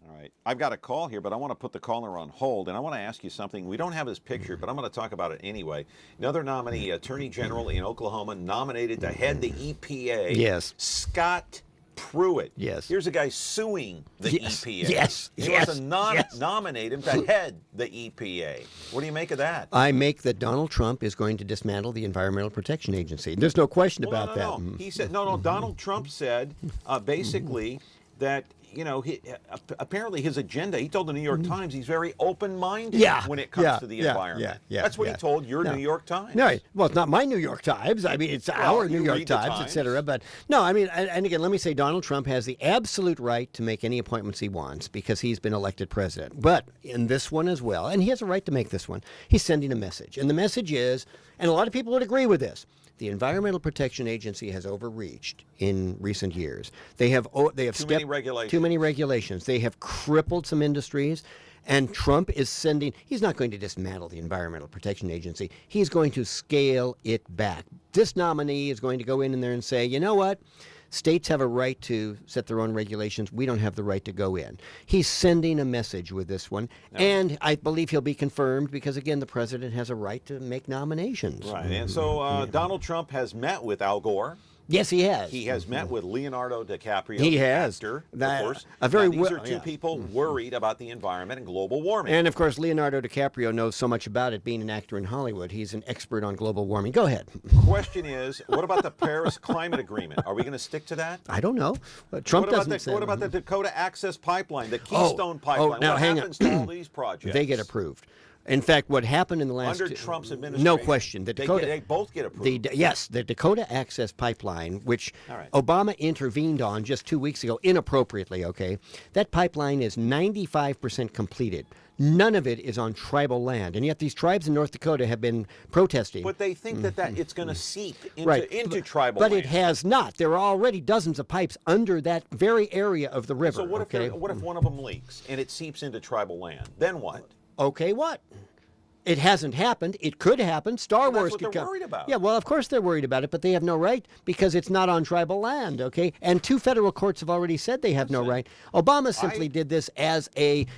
I've got a call here, but I want to put the caller on hold, and I want to ask you something. We don't have his picture, but I'm going to talk about it anyway. Another nominee, Attorney General in Oklahoma, nominated to head the EPA. Yes. Scott Pruitt. Yes. Here's a guy suing the Yes. EPA. Yes. He Yes. wants to Yes. nominate him to head the EPA. What do you make of that? I make that Donald Trump is going to dismantle the Environmental Protection Agency. There's no question Well, about no. that. He said, no, Donald Trump said basically that, apparently his agenda, he told the New York Times he's very open-minded when it comes to the environment. That's what he told your New York Times. No, well, it's not my New York Times. I mean, it's our New York Times, etc. But no, I mean, and again, let me say Donald Trump has the absolute right to make any appointments he wants because he's been elected president. But in this one as well, and he has a right to make this one, he's sending a message. And the message is, and a lot of people would agree with this, the Environmental Protection Agency has overreached in recent years. They have many regulations. Too many regulations. They have crippled some industries, and Trump is he's not going to dismantle the Environmental Protection Agency. He's going to scale it back. This nominee is going to go in there and say, you know what? States have a right to set their own regulations. We don't have the right to go in. He's sending a message with this one, and I believe he'll be confirmed because, again, the president has a right to make nominations. Right, and so Donald Trump has met with Al Gore. Yes, he has. He has met with Leonardo DiCaprio. He has. Actor, That- of course. a very Now, these well- are two yeah. people worried about the environment and global warming. And, of course, Leonardo DiCaprio knows so much about it, being an actor in Hollywood. He's an expert on global warming. Go ahead. Question is, what about the Paris Climate Agreement? Are we going to stick to that? I don't know. Trump doesn't say. What about the Dakota Access Pipeline, the Keystone Pipeline? now what hang happens on. to all these projects? They get approved. In fact, what happened in the last... Under Trump's administration. No question. The Dakota, they both get approved. Yes, the Dakota Access Pipeline, which All right. Obama intervened on just 2 weeks ago, inappropriately, okay? That pipeline is 95% completed. None of it is on tribal land, and yet these tribes in North Dakota have been protesting. But they think that it's going to seep into, Right. into tribal But land. it has not. There are already dozens of pipes under that very area of the river. So what okay? if one of them leaks and it seeps into tribal land? Then what? Okay, what? It hasn't happened. It could happen. Star Well, Wars that's could what they're come. worried about. Yeah, well, of course they're worried about it, but they have no right because it's not on tribal land, okay? And 2 federal courts have already said they have no right. Obama simply did this as it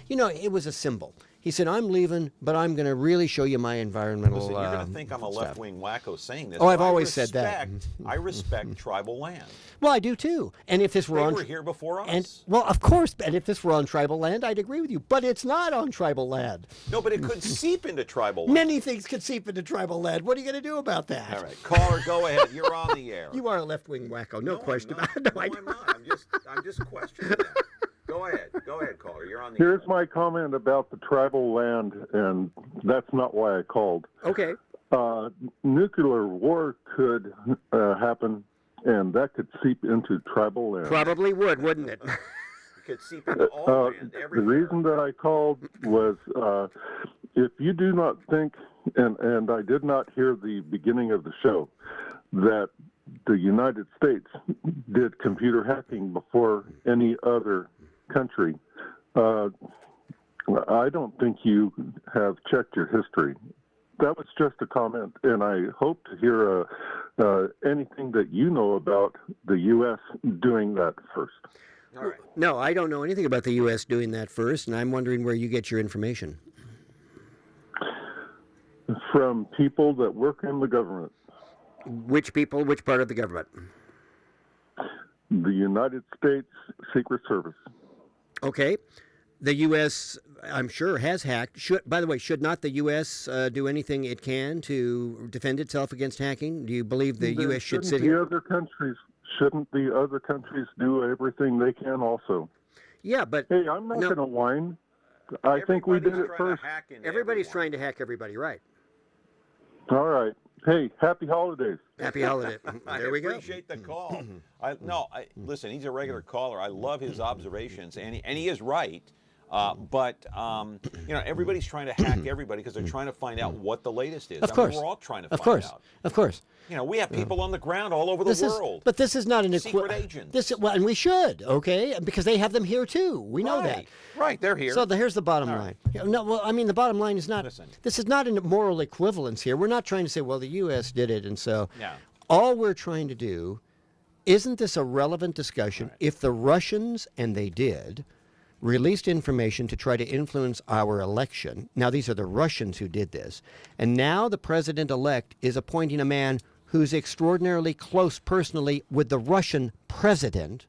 was a symbol. He said, I'm leaving, but I'm going to really show you my environmental Listen, you're going to think I'm a stuff. left-wing wacko saying this. Oh, I've but I always said that. I respect tribal land. Well, I do too. And if this were They on were here before us. And well, of course, and if this were on tribal land, I'd agree with you. But it's not on tribal land. No, but it could seep into tribal land. Many things could seep into tribal land. What are you going to do about that? All right, caller, go ahead. You're on the air. You are a left-wing wacko, no question about it. I'm not. I'm just questioning that. Go ahead, caller. You're on the Here's my comment about the tribal land, and that's not why I called. Okay. Nuclear war could happen, and that could seep into tribal land. Probably would, wouldn't it? It could seep into all land, The everywhere. reason that I called was if you do not think, and I did not hear the beginning of the show, that the United States did computer hacking before any other country, I don't think you have checked your history. That was just a comment, and I hope to hear anything that you know about the U.S. doing that first. All right. No, I don't know anything about the U.S. doing that first, and I'm wondering where you get your information. From people that work in the government. Which people? Which part of the government? The United States Secret Service. Okay. The U.S., I'm sure, has hacked. By the way, should not the U.S. Do anything it can to defend itself against hacking? Do you believe the U.S. should sit here? Shouldn't the other countries do everything they can also? Yeah, but... Hey, I'm not going to whine. I think we did it first. Everybody's trying to hack everybody, right? All right. Hey, happy holidays. Happy holiday. There we go. I appreciate the call. Listen, he's a regular caller. I love his observations, and he is right. But everybody's trying to hack everybody because they're trying to find out what the latest is. Of course. We're all trying to find out. Of course. We have people on the ground all over the world. But this is not an secret agents. And we should, okay? Because they have them here too. We know that. Right, they're here. So here's the bottom line. No, well, I mean, the bottom line is not. Listen. This is not a moral equivalence here. We're not trying to say, well, the U.S. did it, and so. Yeah. All we're trying to do, isn't this a relevant discussion? Right. If the Russians, and they did, released information to try to influence our election. Now, these are the Russians who did this. And now the president-elect is appointing a man who's extraordinarily close personally with the Russian president.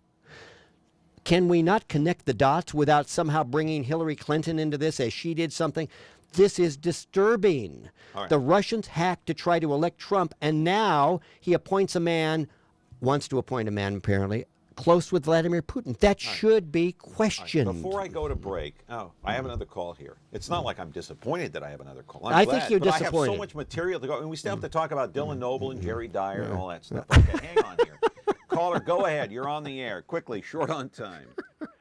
Can we not connect the dots without somehow bringing Hillary Clinton into this as she did something? This is disturbing. Right. The Russians hacked to try to elect Trump, and now he wants to appoint a man apparently, close with Vladimir Putin. That should be questioned. Before I go to break, I have another call here. It's not like I'm disappointed that I have another call. I think you're disappointed. I have so much material to go, and we still have to talk about Dylan Noble and Jerry Dyer and all that stuff. Okay, hang on here. Caller, go ahead. You're on the air. Quickly, short on time.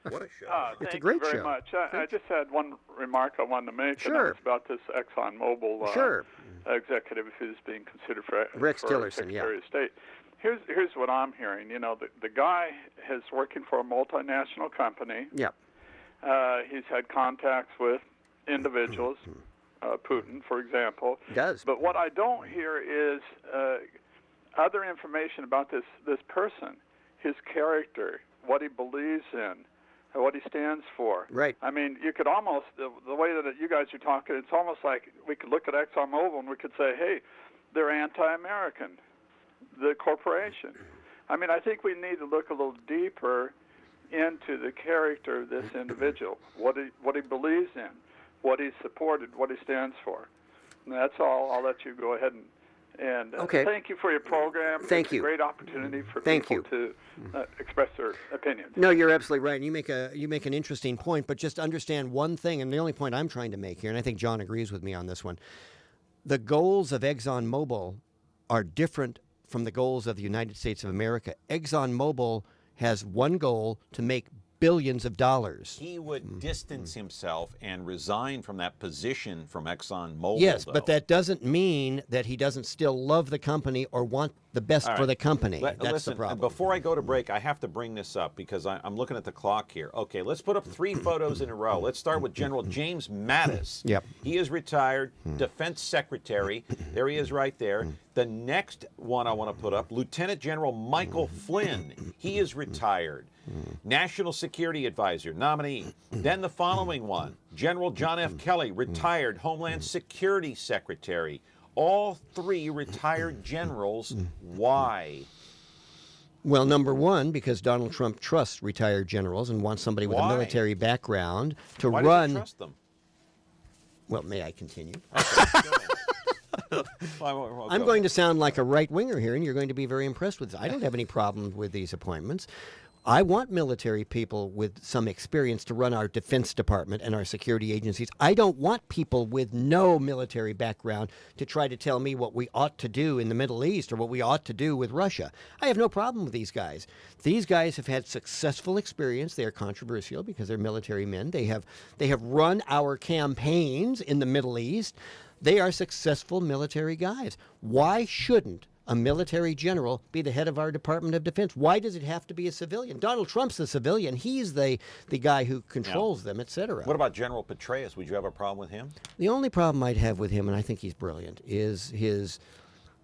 What a show. It's a great show. Thank you very much. I just had one remark I wanted to make. Sure. And it was about this ExxonMobil executive who's being considered for Rex Tillerson, Secretary of State. Here's what I'm hearing. The guy is working for a multinational company. Yeah. He's had contacts with individuals, Putin, for example. Does. But what I don't hear is other information about this person, his character, what he believes in, what he stands for. Right. I mean, you could almost, the way that you guys are talking, it's almost like we could look at ExxonMobil and we could say, hey, they're anti-American, the corporation. I mean, I think we need to look a little deeper into the character of this individual, what he believes in, what he's supported, what he stands for. And that's all. I'll let you go ahead and thank you for your program. Thank you. It's a great opportunity for people to express their opinions. No, you're absolutely right. And you make an interesting point, but just understand one thing, and the only point I'm trying to make here, and I think John agrees with me on this one. The goals of ExxonMobil are different from the goals of the United States of America. ExxonMobil has one goal: to make billions of dollars. He would distance himself and resign from that position from ExxonMobil. Yes, though. but that doesn't mean that he doesn't still love the company or want the best for the company. That's listen, the problem. Before I go to break, I have to bring this up because I'm looking at the clock here. Okay, let's put up 3 photos in a row. Let's start with General James Mattis. Yep. He is retired, Defense Secretary. There he is right there. The next one I want to put up, Lieutenant General Michael Flynn. He is retired. National Security Advisor, nominee. Then the following one, General John F. Kelly, retired Homeland Security Secretary. All 3 retired generals. Why? Well, number one, because Donald Trump trusts retired generals and wants somebody with a military background to Why run. Does he trust them? Well, may I continue? Okay, I'm going to sound like a right-winger here, and you're going to be very impressed with this. I don't have any problem with these appointments. I want military people with some experience to run our Defense Department and our security agencies. I don't want people with no military background to try to tell me what we ought to do in the Middle East or what we ought to do with Russia. I have no problem with these guys. These guys have had successful experience. They are controversial because they're military men. They have run our campaigns in the Middle East. They are successful military guys. Why shouldn't a military general be the head of our Department of Defense? Why does it have to be a civilian? Donald Trump's the civilian. He's the guy who controls them, etc. What about General Petraeus? Would you have a problem with him? The only problem I'd have with him, and I think he's brilliant, is his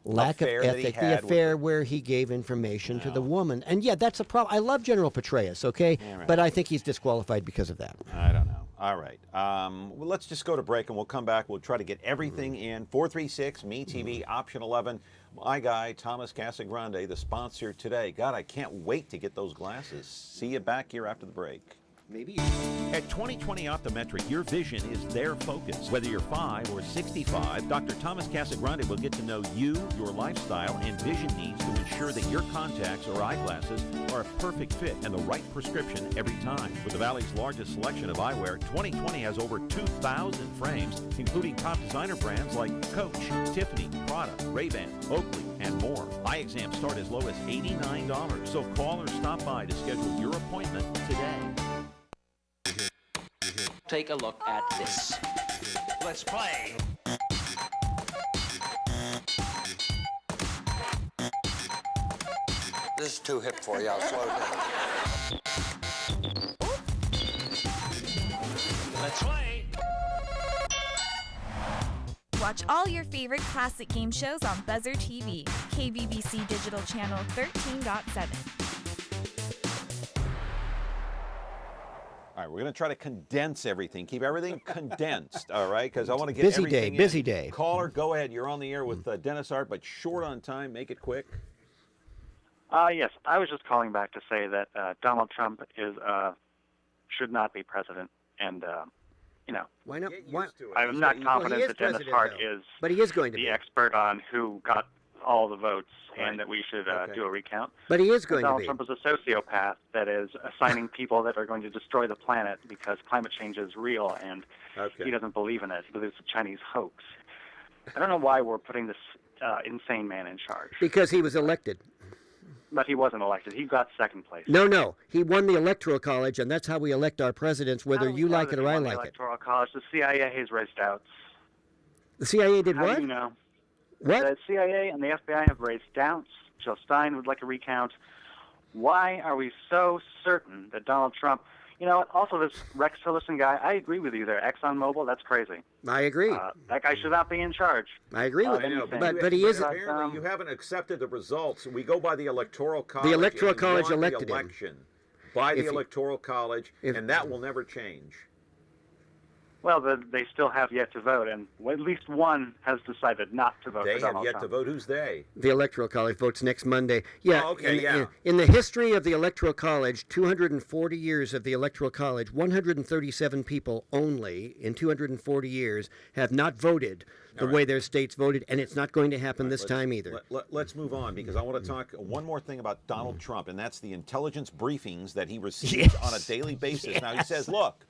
lack of ethic, the affair where he gave information to the woman. And yeah, that's a problem. I love General Petraeus, okay? Yeah, right. But I think he's disqualified because of that. I don't know. All right. Well, let's just go to break and we'll come back. We'll try to get everything in. 436 MeTV, option 11. My guy, Thomas Casagrande, the sponsor today. God, I can't wait to get those glasses. See you back here after the break. Maybe. At 2020 Optometric, your vision is their focus. Whether you're 5 or 65, Dr. Thomas Casagrande will get to know you, your lifestyle, and vision needs to ensure that your contacts or eyeglasses are a perfect fit and the right prescription every time. With the Valley's largest selection of eyewear, 2020 has over 2,000 frames, including top designer brands like Coach, Tiffany, Prada, Ray-Ban, Oakley, and more. Eye exams start as low as $89, so call or stop by to schedule your appointment today. Take a look at this. Let's play. This is too hip for you. I'll slow down. Let's play. Watch all your favorite classic game shows on Buzzer TV, KBBC Digital Channel 13.7. All right, we're going to try to condense everything, keep everything condensed, all right? Because I want to get Busy everything day, in. busy day. Caller, go ahead. You're on the air with Dennis Hart, but short on time. Make it quick. Yes, I was just calling back to say that Donald Trump should not be president, and Why not? I'm not confident that Dennis Hart is. But he is going to the be expert on who got all the votes, and that we should do a recount. But he is going to Donald be. Trump is a sociopath that is assigning people that are going to destroy the planet because climate change is real, and he doesn't believe in it. He believes it's a Chinese hoax. I don't know why we're putting this insane man in charge. Because he was elected. But he wasn't elected. He got second place. No. He won the Electoral College, and that's how we elect our presidents, whether you like it or I like it. Electoral College. The CIA has raised doubts. The CIA did How what? do you know? What? The CIA and the FBI have raised doubts. Joe Stein would like a recount. Why are we so certain that Donald Trump... You know, also this Rex Tillerson guy, I agree with you there. ExxonMobil, that's crazy. I agree. That guy should not be in charge. I agree with you. But he is... Apparently, you haven't accepted the results. We go by the Electoral College. The Electoral and he College won elected the him. election by the If he- Electoral College, and that will never change. Well, they still have yet to vote, and at least one has decided not to vote They for have Donald yet Trump. to vote. Who's they? The Electoral College votes next Monday. Yeah. Oh, okay, In the history of the Electoral College, 240 years of the Electoral College, 137 people only in 240 years have not voted the way their states voted, and it's not going to happen this time either. Let's move on, because I want to talk one more thing about Donald Trump, and that's the intelligence briefings that he receives on a daily basis. Now, he says, look,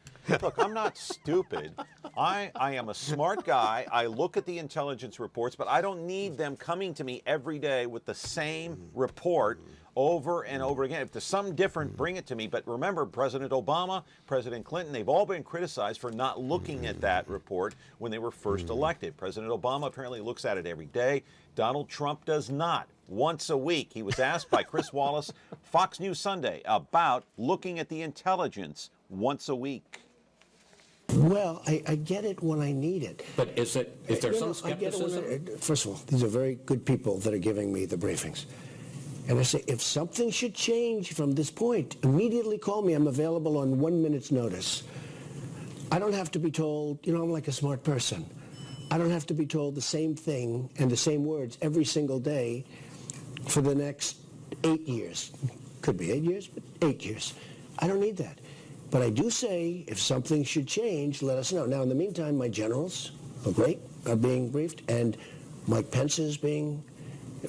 I'm not stupid. I am a smart guy. I look at the intelligence reports, but I don't need them coming to me every day with the same report over and over again. If there's something different, bring it to me. But remember, President Obama, President Clinton, they've all been criticized for not looking at that report when they were first elected. President Obama apparently looks at it every day. Donald Trump does not. Once a week. He was asked by Chris Wallace, Fox News Sunday, about looking at the intelligence once a week. Well, I get it when I need it. But is there some I get it when skepticism? first of all, these are very good people that are giving me the briefings. And I say, if something should change from this point, immediately call me. I'm available on 1 minute's notice. I don't have to be told, I'm like a smart person. I don't have to be told the same thing and the same words every single day for the next 8 years. Could be 8 years, but 8 years. I don't need that. But I do say, if something should change, let us know. Now, in the meantime, my generals are being briefed, and Mike Pence is being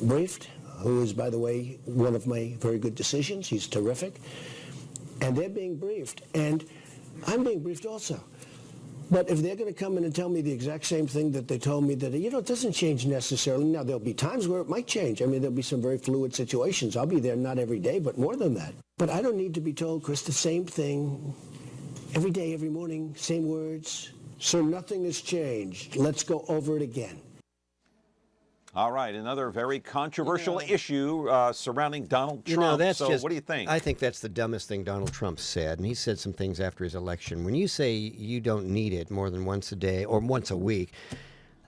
briefed, who is, by the way, one of my very good decisions. He's terrific. And they're being briefed, and I'm being briefed also. But if they're going to come in and tell me the exact same thing that they told me, that, it doesn't change necessarily. Now, there'll be times where it might change. I mean, there'll be some very fluid situations. I'll be there not every day, but more than that. But I don't need to be told, Chris, the same thing every day, every morning, same words. So nothing has changed. Let's go over it again. All right, another very controversial issue surrounding Donald Trump. What do you think? I think that's the dumbest thing Donald Trump said, and he said some things after his election. When you say you don't need it more than once a day or once a week,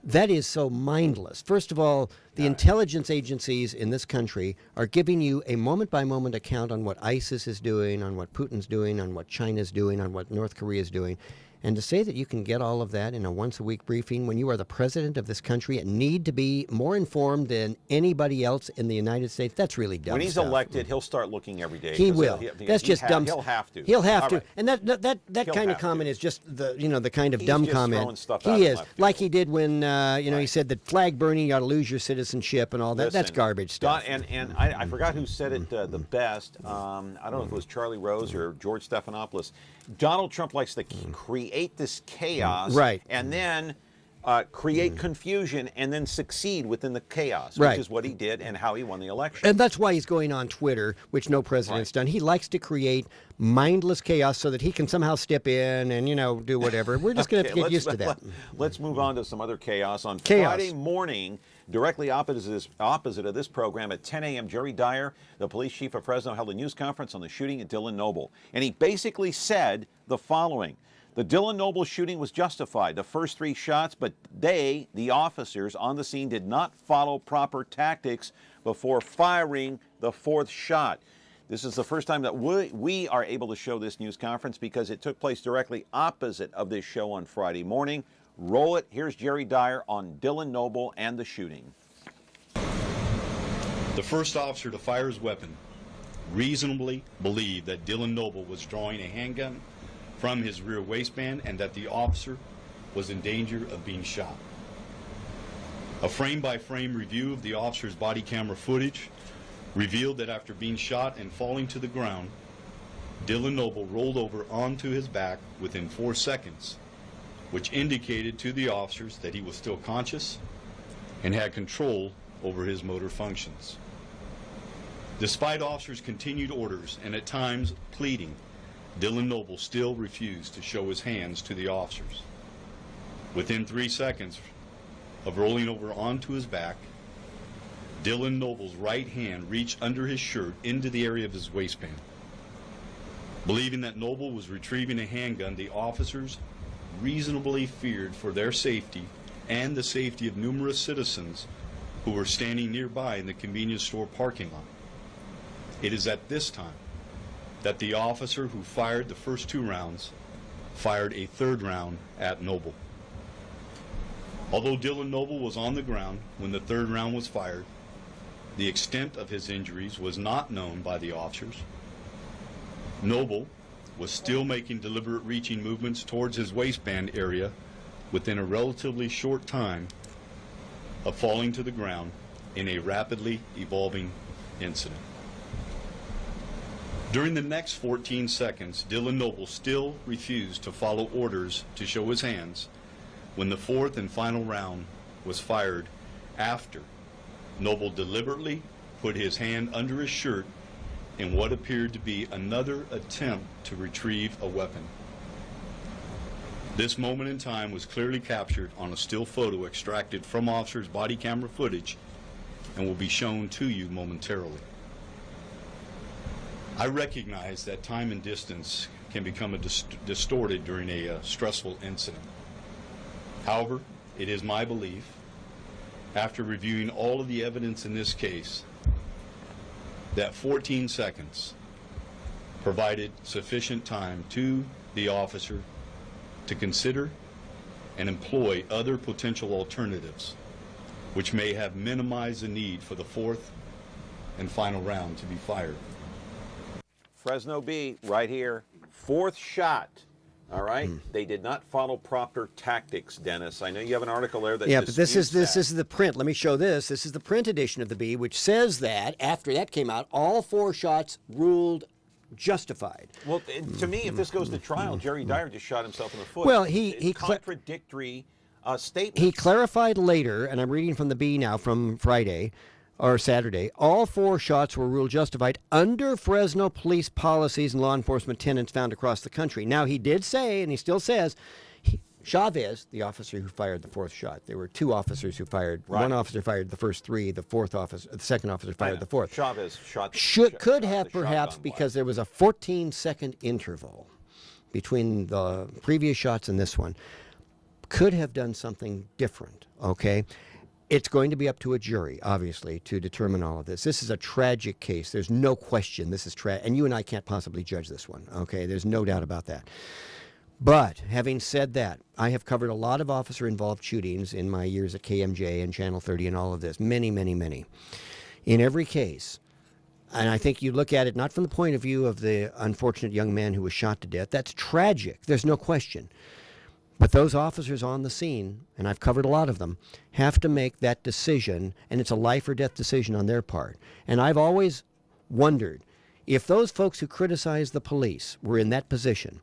that is so mindless. First of all, the intelligence agencies in this country are giving you a moment-by-moment account on what ISIS is doing, on what Putin's doing, on what China's doing, on what North Korea's doing. And to say that you can get all of that in a once-a-week briefing when you are the president of this country and need to be more informed than anybody else in the United States, that's really dumb When he's stuff. elected, he'll start looking every day. He will. That's just dumb. He'll have to. He'll have All to. right. And that He'll kind of have comment is just the kind of He's dumb just comment. throwing stuff out He from is. left Like he did when he said that flag burning, you ought to lose your citizenship and all that. That's Listen, garbage stuff. Don, and I forgot who said it the best. I don't know if it was Charlie Rose or George Stephanopoulos. Donald Trump likes to create this chaos, Right. and then create confusion, and then succeed within the chaos, Right. which is what he did and how he won the election. And that's why he's going on Twitter, which no president's done. He likes to create mindless chaos so that he can somehow step in and, do whatever. We're just going to have to get used to that. Let's move on to some other chaos. On Chaos. Friday morning, directly opposite of this program at 10 a.m., Jerry Dyer, the police chief of Fresno, held a news conference on the shooting at Dylan Noble. And he basically said the following. The Dylan Noble shooting was justified, the first 3 shots, but the officers on the scene, did not follow proper tactics before firing the 4th shot. This is the first time that we are able to show this news conference because it took place directly opposite of this show on Friday morning. Roll it. Here's Jerry Dyer on Dylan Noble and the shooting. The first officer to fire his weapon reasonably believed that Dylan Noble was drawing a handgun from his rear waistband and that the officer was in danger of being shot. A frame-by-frame review of the officer's body camera footage revealed that after being shot and falling to the ground, Dylan Noble rolled over onto his back within 4 seconds, which indicated to the officers that he was still conscious and had control over his motor functions. Despite officers' continued orders and at times pleading, Dylan Noble still refused to show his hands to the officers. Within 3 seconds of rolling over onto his back, Dylan Noble's right hand reached under his shirt into the area of his waistband. Believing that Noble was retrieving a handgun, the officers reasonably feared for their safety and the safety of numerous citizens who were standing nearby in the convenience store parking lot. It is at this time that the officer who fired the first 2 rounds fired a 3rd round at Noble. Although Dylan Noble was on the ground when the 3rd round was fired, the extent of his injuries was not known by the officers. Noble was still making deliberate reaching movements towards his waistband area within a relatively short time of falling to the ground in a rapidly evolving incident. During the next 14 seconds, Dylan Noble still refused to follow orders to show his hands when the 4th and final round was fired after Noble deliberately put his hand under his shirt in what appeared to be another attempt to retrieve a weapon. This moment in time was clearly captured on a still photo extracted from officers' body camera footage and will be shown to you momentarily. I recognize that time and distance can become distorted during a stressful incident. However, it is my belief, after reviewing all of the evidence in this case, that 14 seconds provided sufficient time to the officer to consider and employ other potential alternatives, which may have minimized the need for the 4th and final round to be fired. Fresno B, right here, 4th shot. All right, they did not follow proper tactics, Dennis. I know you have an article there that but this is disputes that. the print. Let me show this. This is the print edition of the Bee, which says that after that came out, all 4 shots ruled justified. Well, to me, if this goes to trial, Jerry Dyer just shot himself in the foot. Well, It's contradictory statements. He clarified later, and I'm reading from the Bee now from Friday or Saturday, all 4 shots were ruled justified under Fresno police policies and law enforcement tenets found across the country. Now, he did say, and he still says, Chavez, the officer who fired the 4th shot, there were 2 officers who fired. Right. One officer fired the first 3, the 2nd officer fired the 4th. Chavez shot. Could have perhaps because there was a 14-second interval between the previous shots and this one. Could have done something different, okay? It's going to be up to a jury, obviously, to determine all of this. This is a tragic case. There's no question this is tragic. And you and I can't possibly judge this one, okay? There's no doubt about that. But having said that, I have covered a lot of officer-involved shootings in my years at KMJ and Channel 30 and all of this. Many, many, many. In every case, and I think you look at it not from the point of view of the unfortunate young man who was shot to death. That's tragic. There's no question. But those officers on the scene, and I've covered a lot of them, have to make that decision, and it's a life or death decision on their part. And I've always wondered, if those folks who criticize the police were in that position,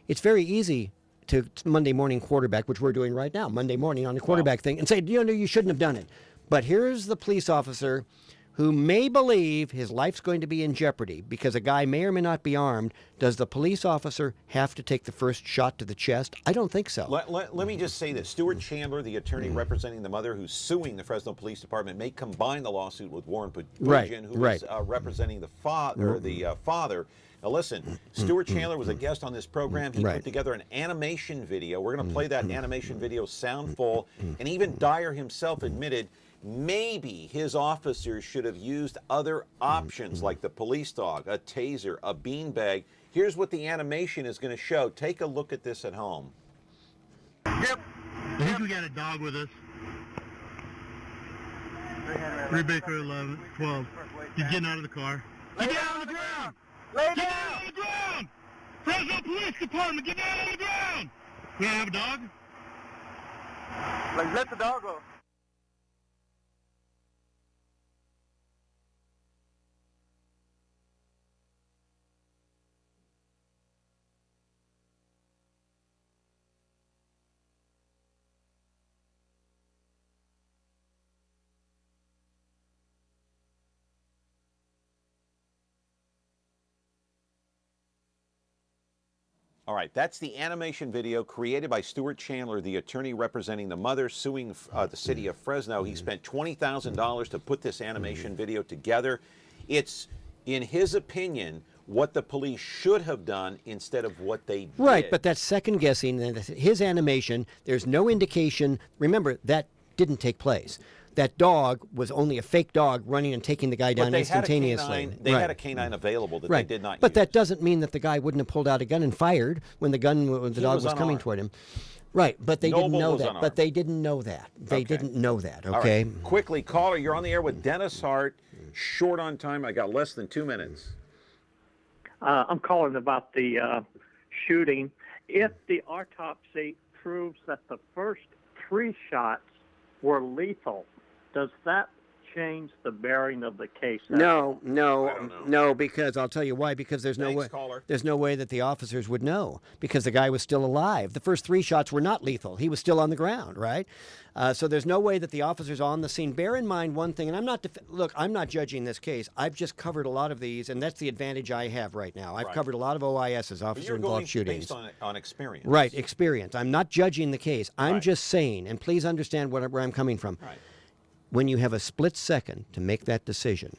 it's very easy to Monday morning quarterback, which we're doing right now, Monday morning on the quarterback thing, and say, you shouldn't have done it. But here's the police officer who may believe his life's going to be in jeopardy because a guy may or may not be armed. Does the police officer have to take the first shot to the chest? I don't think so. Let me just say this. Stuart Chandler, the attorney representing the mother who's suing the Fresno Police Department, may combine the lawsuit with Warren Pugin, who is representing the father. Now listen, Stuart Chandler was a guest on this program. He put together an animation video. We're going to play that animation video sound full. And even Dyer himself admitted maybe his officers should have used other options like the police dog, a taser, a beanbag. Here's what the animation is going to show. Take a look at this at home. Yep. I think we got a dog with us. 3 Baker 11, 12. He's getting out of the car. Get down on the ground! Get down on the ground! Fresno Police Department, get down on the ground! We don't have a dog? Let the dog go. All right, that's the animation video created by Stuart Chandler, the attorney representing the mother suing the city of Fresno. He spent $20,000 to put this animation video together. It's, in his opinion, what the police should have done instead of what they did. Right, but that's second guessing. His animation, there's no indication. Remember, that didn't take place. That dog was only a fake dog running and taking the guy down instantaneously. They had a canine available that they did not use. But that doesn't mean that the guy wouldn't have pulled out a gun and fired when the dog was coming toward him. Right, but they didn't know that. But they didn't know that. They didn't know that, okay? All right. Quickly, caller, you're on the air with Dennis Hart. Short on time. I got less than 2 minutes. I'm calling about the shooting. If the autopsy proves that the first 3 shots were lethal, does that change the bearing of the case? No, because I'll tell you why. Because there's no way that the officers would know, because the guy was still alive. The first 3 shots were not lethal. He was still on the ground, right? So there's no way that the officers on the scene. Bear in mind one thing, and I'm not judging this case. I've just covered a lot of these, and that's the advantage I have right now. I've covered a lot of OISs, officer-involved shootings. Based on experience. Right, experience. I'm not judging the case. I'm just saying, and please understand where I'm coming from. Right. When you have a split second to make that decision,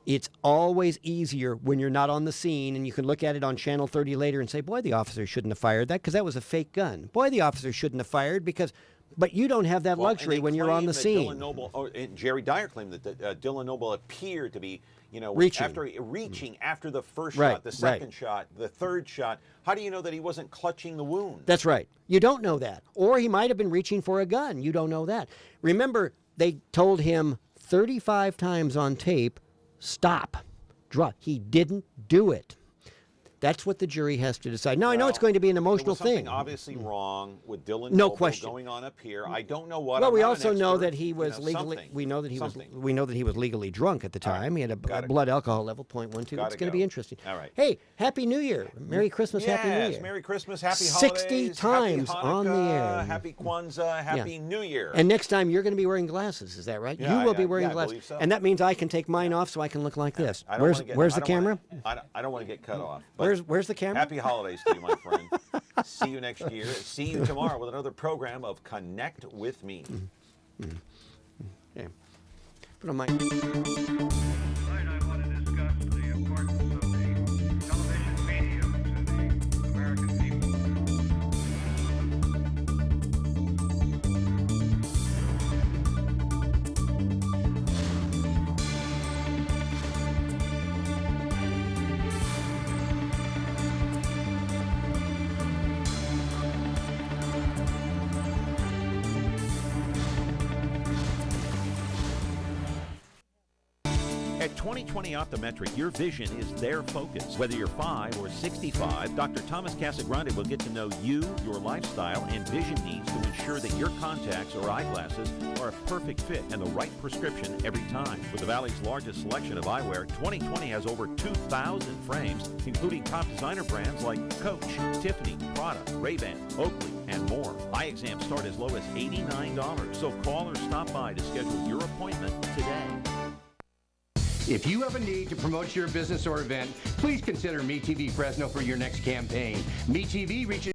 it's always easier when you're not on the scene and you can look at it on Channel 30 later and say, boy, the officer shouldn't have fired that because that was a fake gun. Boy, the officer shouldn't have fired because... But you don't have that luxury when you're on the scene. Jerry Dyer claimed that Dylan Noble appeared to be, reaching after the first shot, the second shot, the third shot. How do you know that he wasn't clutching the wound? That's right. You don't know that. Or he might have been reaching for a gun. You don't know that. Remember, they told him 35 times on tape, stop, drop. He didn't do it. That's what the jury has to decide. Now, I know it's going to be an emotional thing. There was something obviously wrong with Dylan No Noble question. going on up here. I don't know what. Well, we also know that he was legally. We know that he was legally drunk at the time. He had a blood alcohol level 0.12. It's going to be interesting. All right. Hey, Happy New Year! Merry Christmas, Happy New Year! Merry Christmas, Happy Holidays. 60 times Happy Hanukkah, on the air. Happy Kwanzaa, Happy New Year. And next time you're going to be wearing glasses. Is that right? Yeah, you will be wearing I glasses, believe so. and that means I can take mine off so I can look like this. Where's the camera? I don't want to get cut off. Where's the camera? Happy holidays to you, my friend. See you next year. See you tomorrow with another program of Connect with Me. Okay. Put on my... Tonight I want to discuss the importance of the television medium to the American people. 2020 Optometric, your vision is their focus. Whether you're 5 or 65, Dr. Thomas Casagrande will get to know you, your lifestyle, and vision needs to ensure that your contacts or eyeglasses are a perfect fit and the right prescription every time. With the Valley's largest selection of eyewear, 2020 has over 2,000 frames, including top designer brands like Coach, Tiffany, Prada, Ray-Ban, Oakley, and more. Eye exams start as low as $89, so call or stop by to schedule your appointment today. If you have a need to promote your business or event, please consider MeTV Fresno for your next campaign. MeTV reaches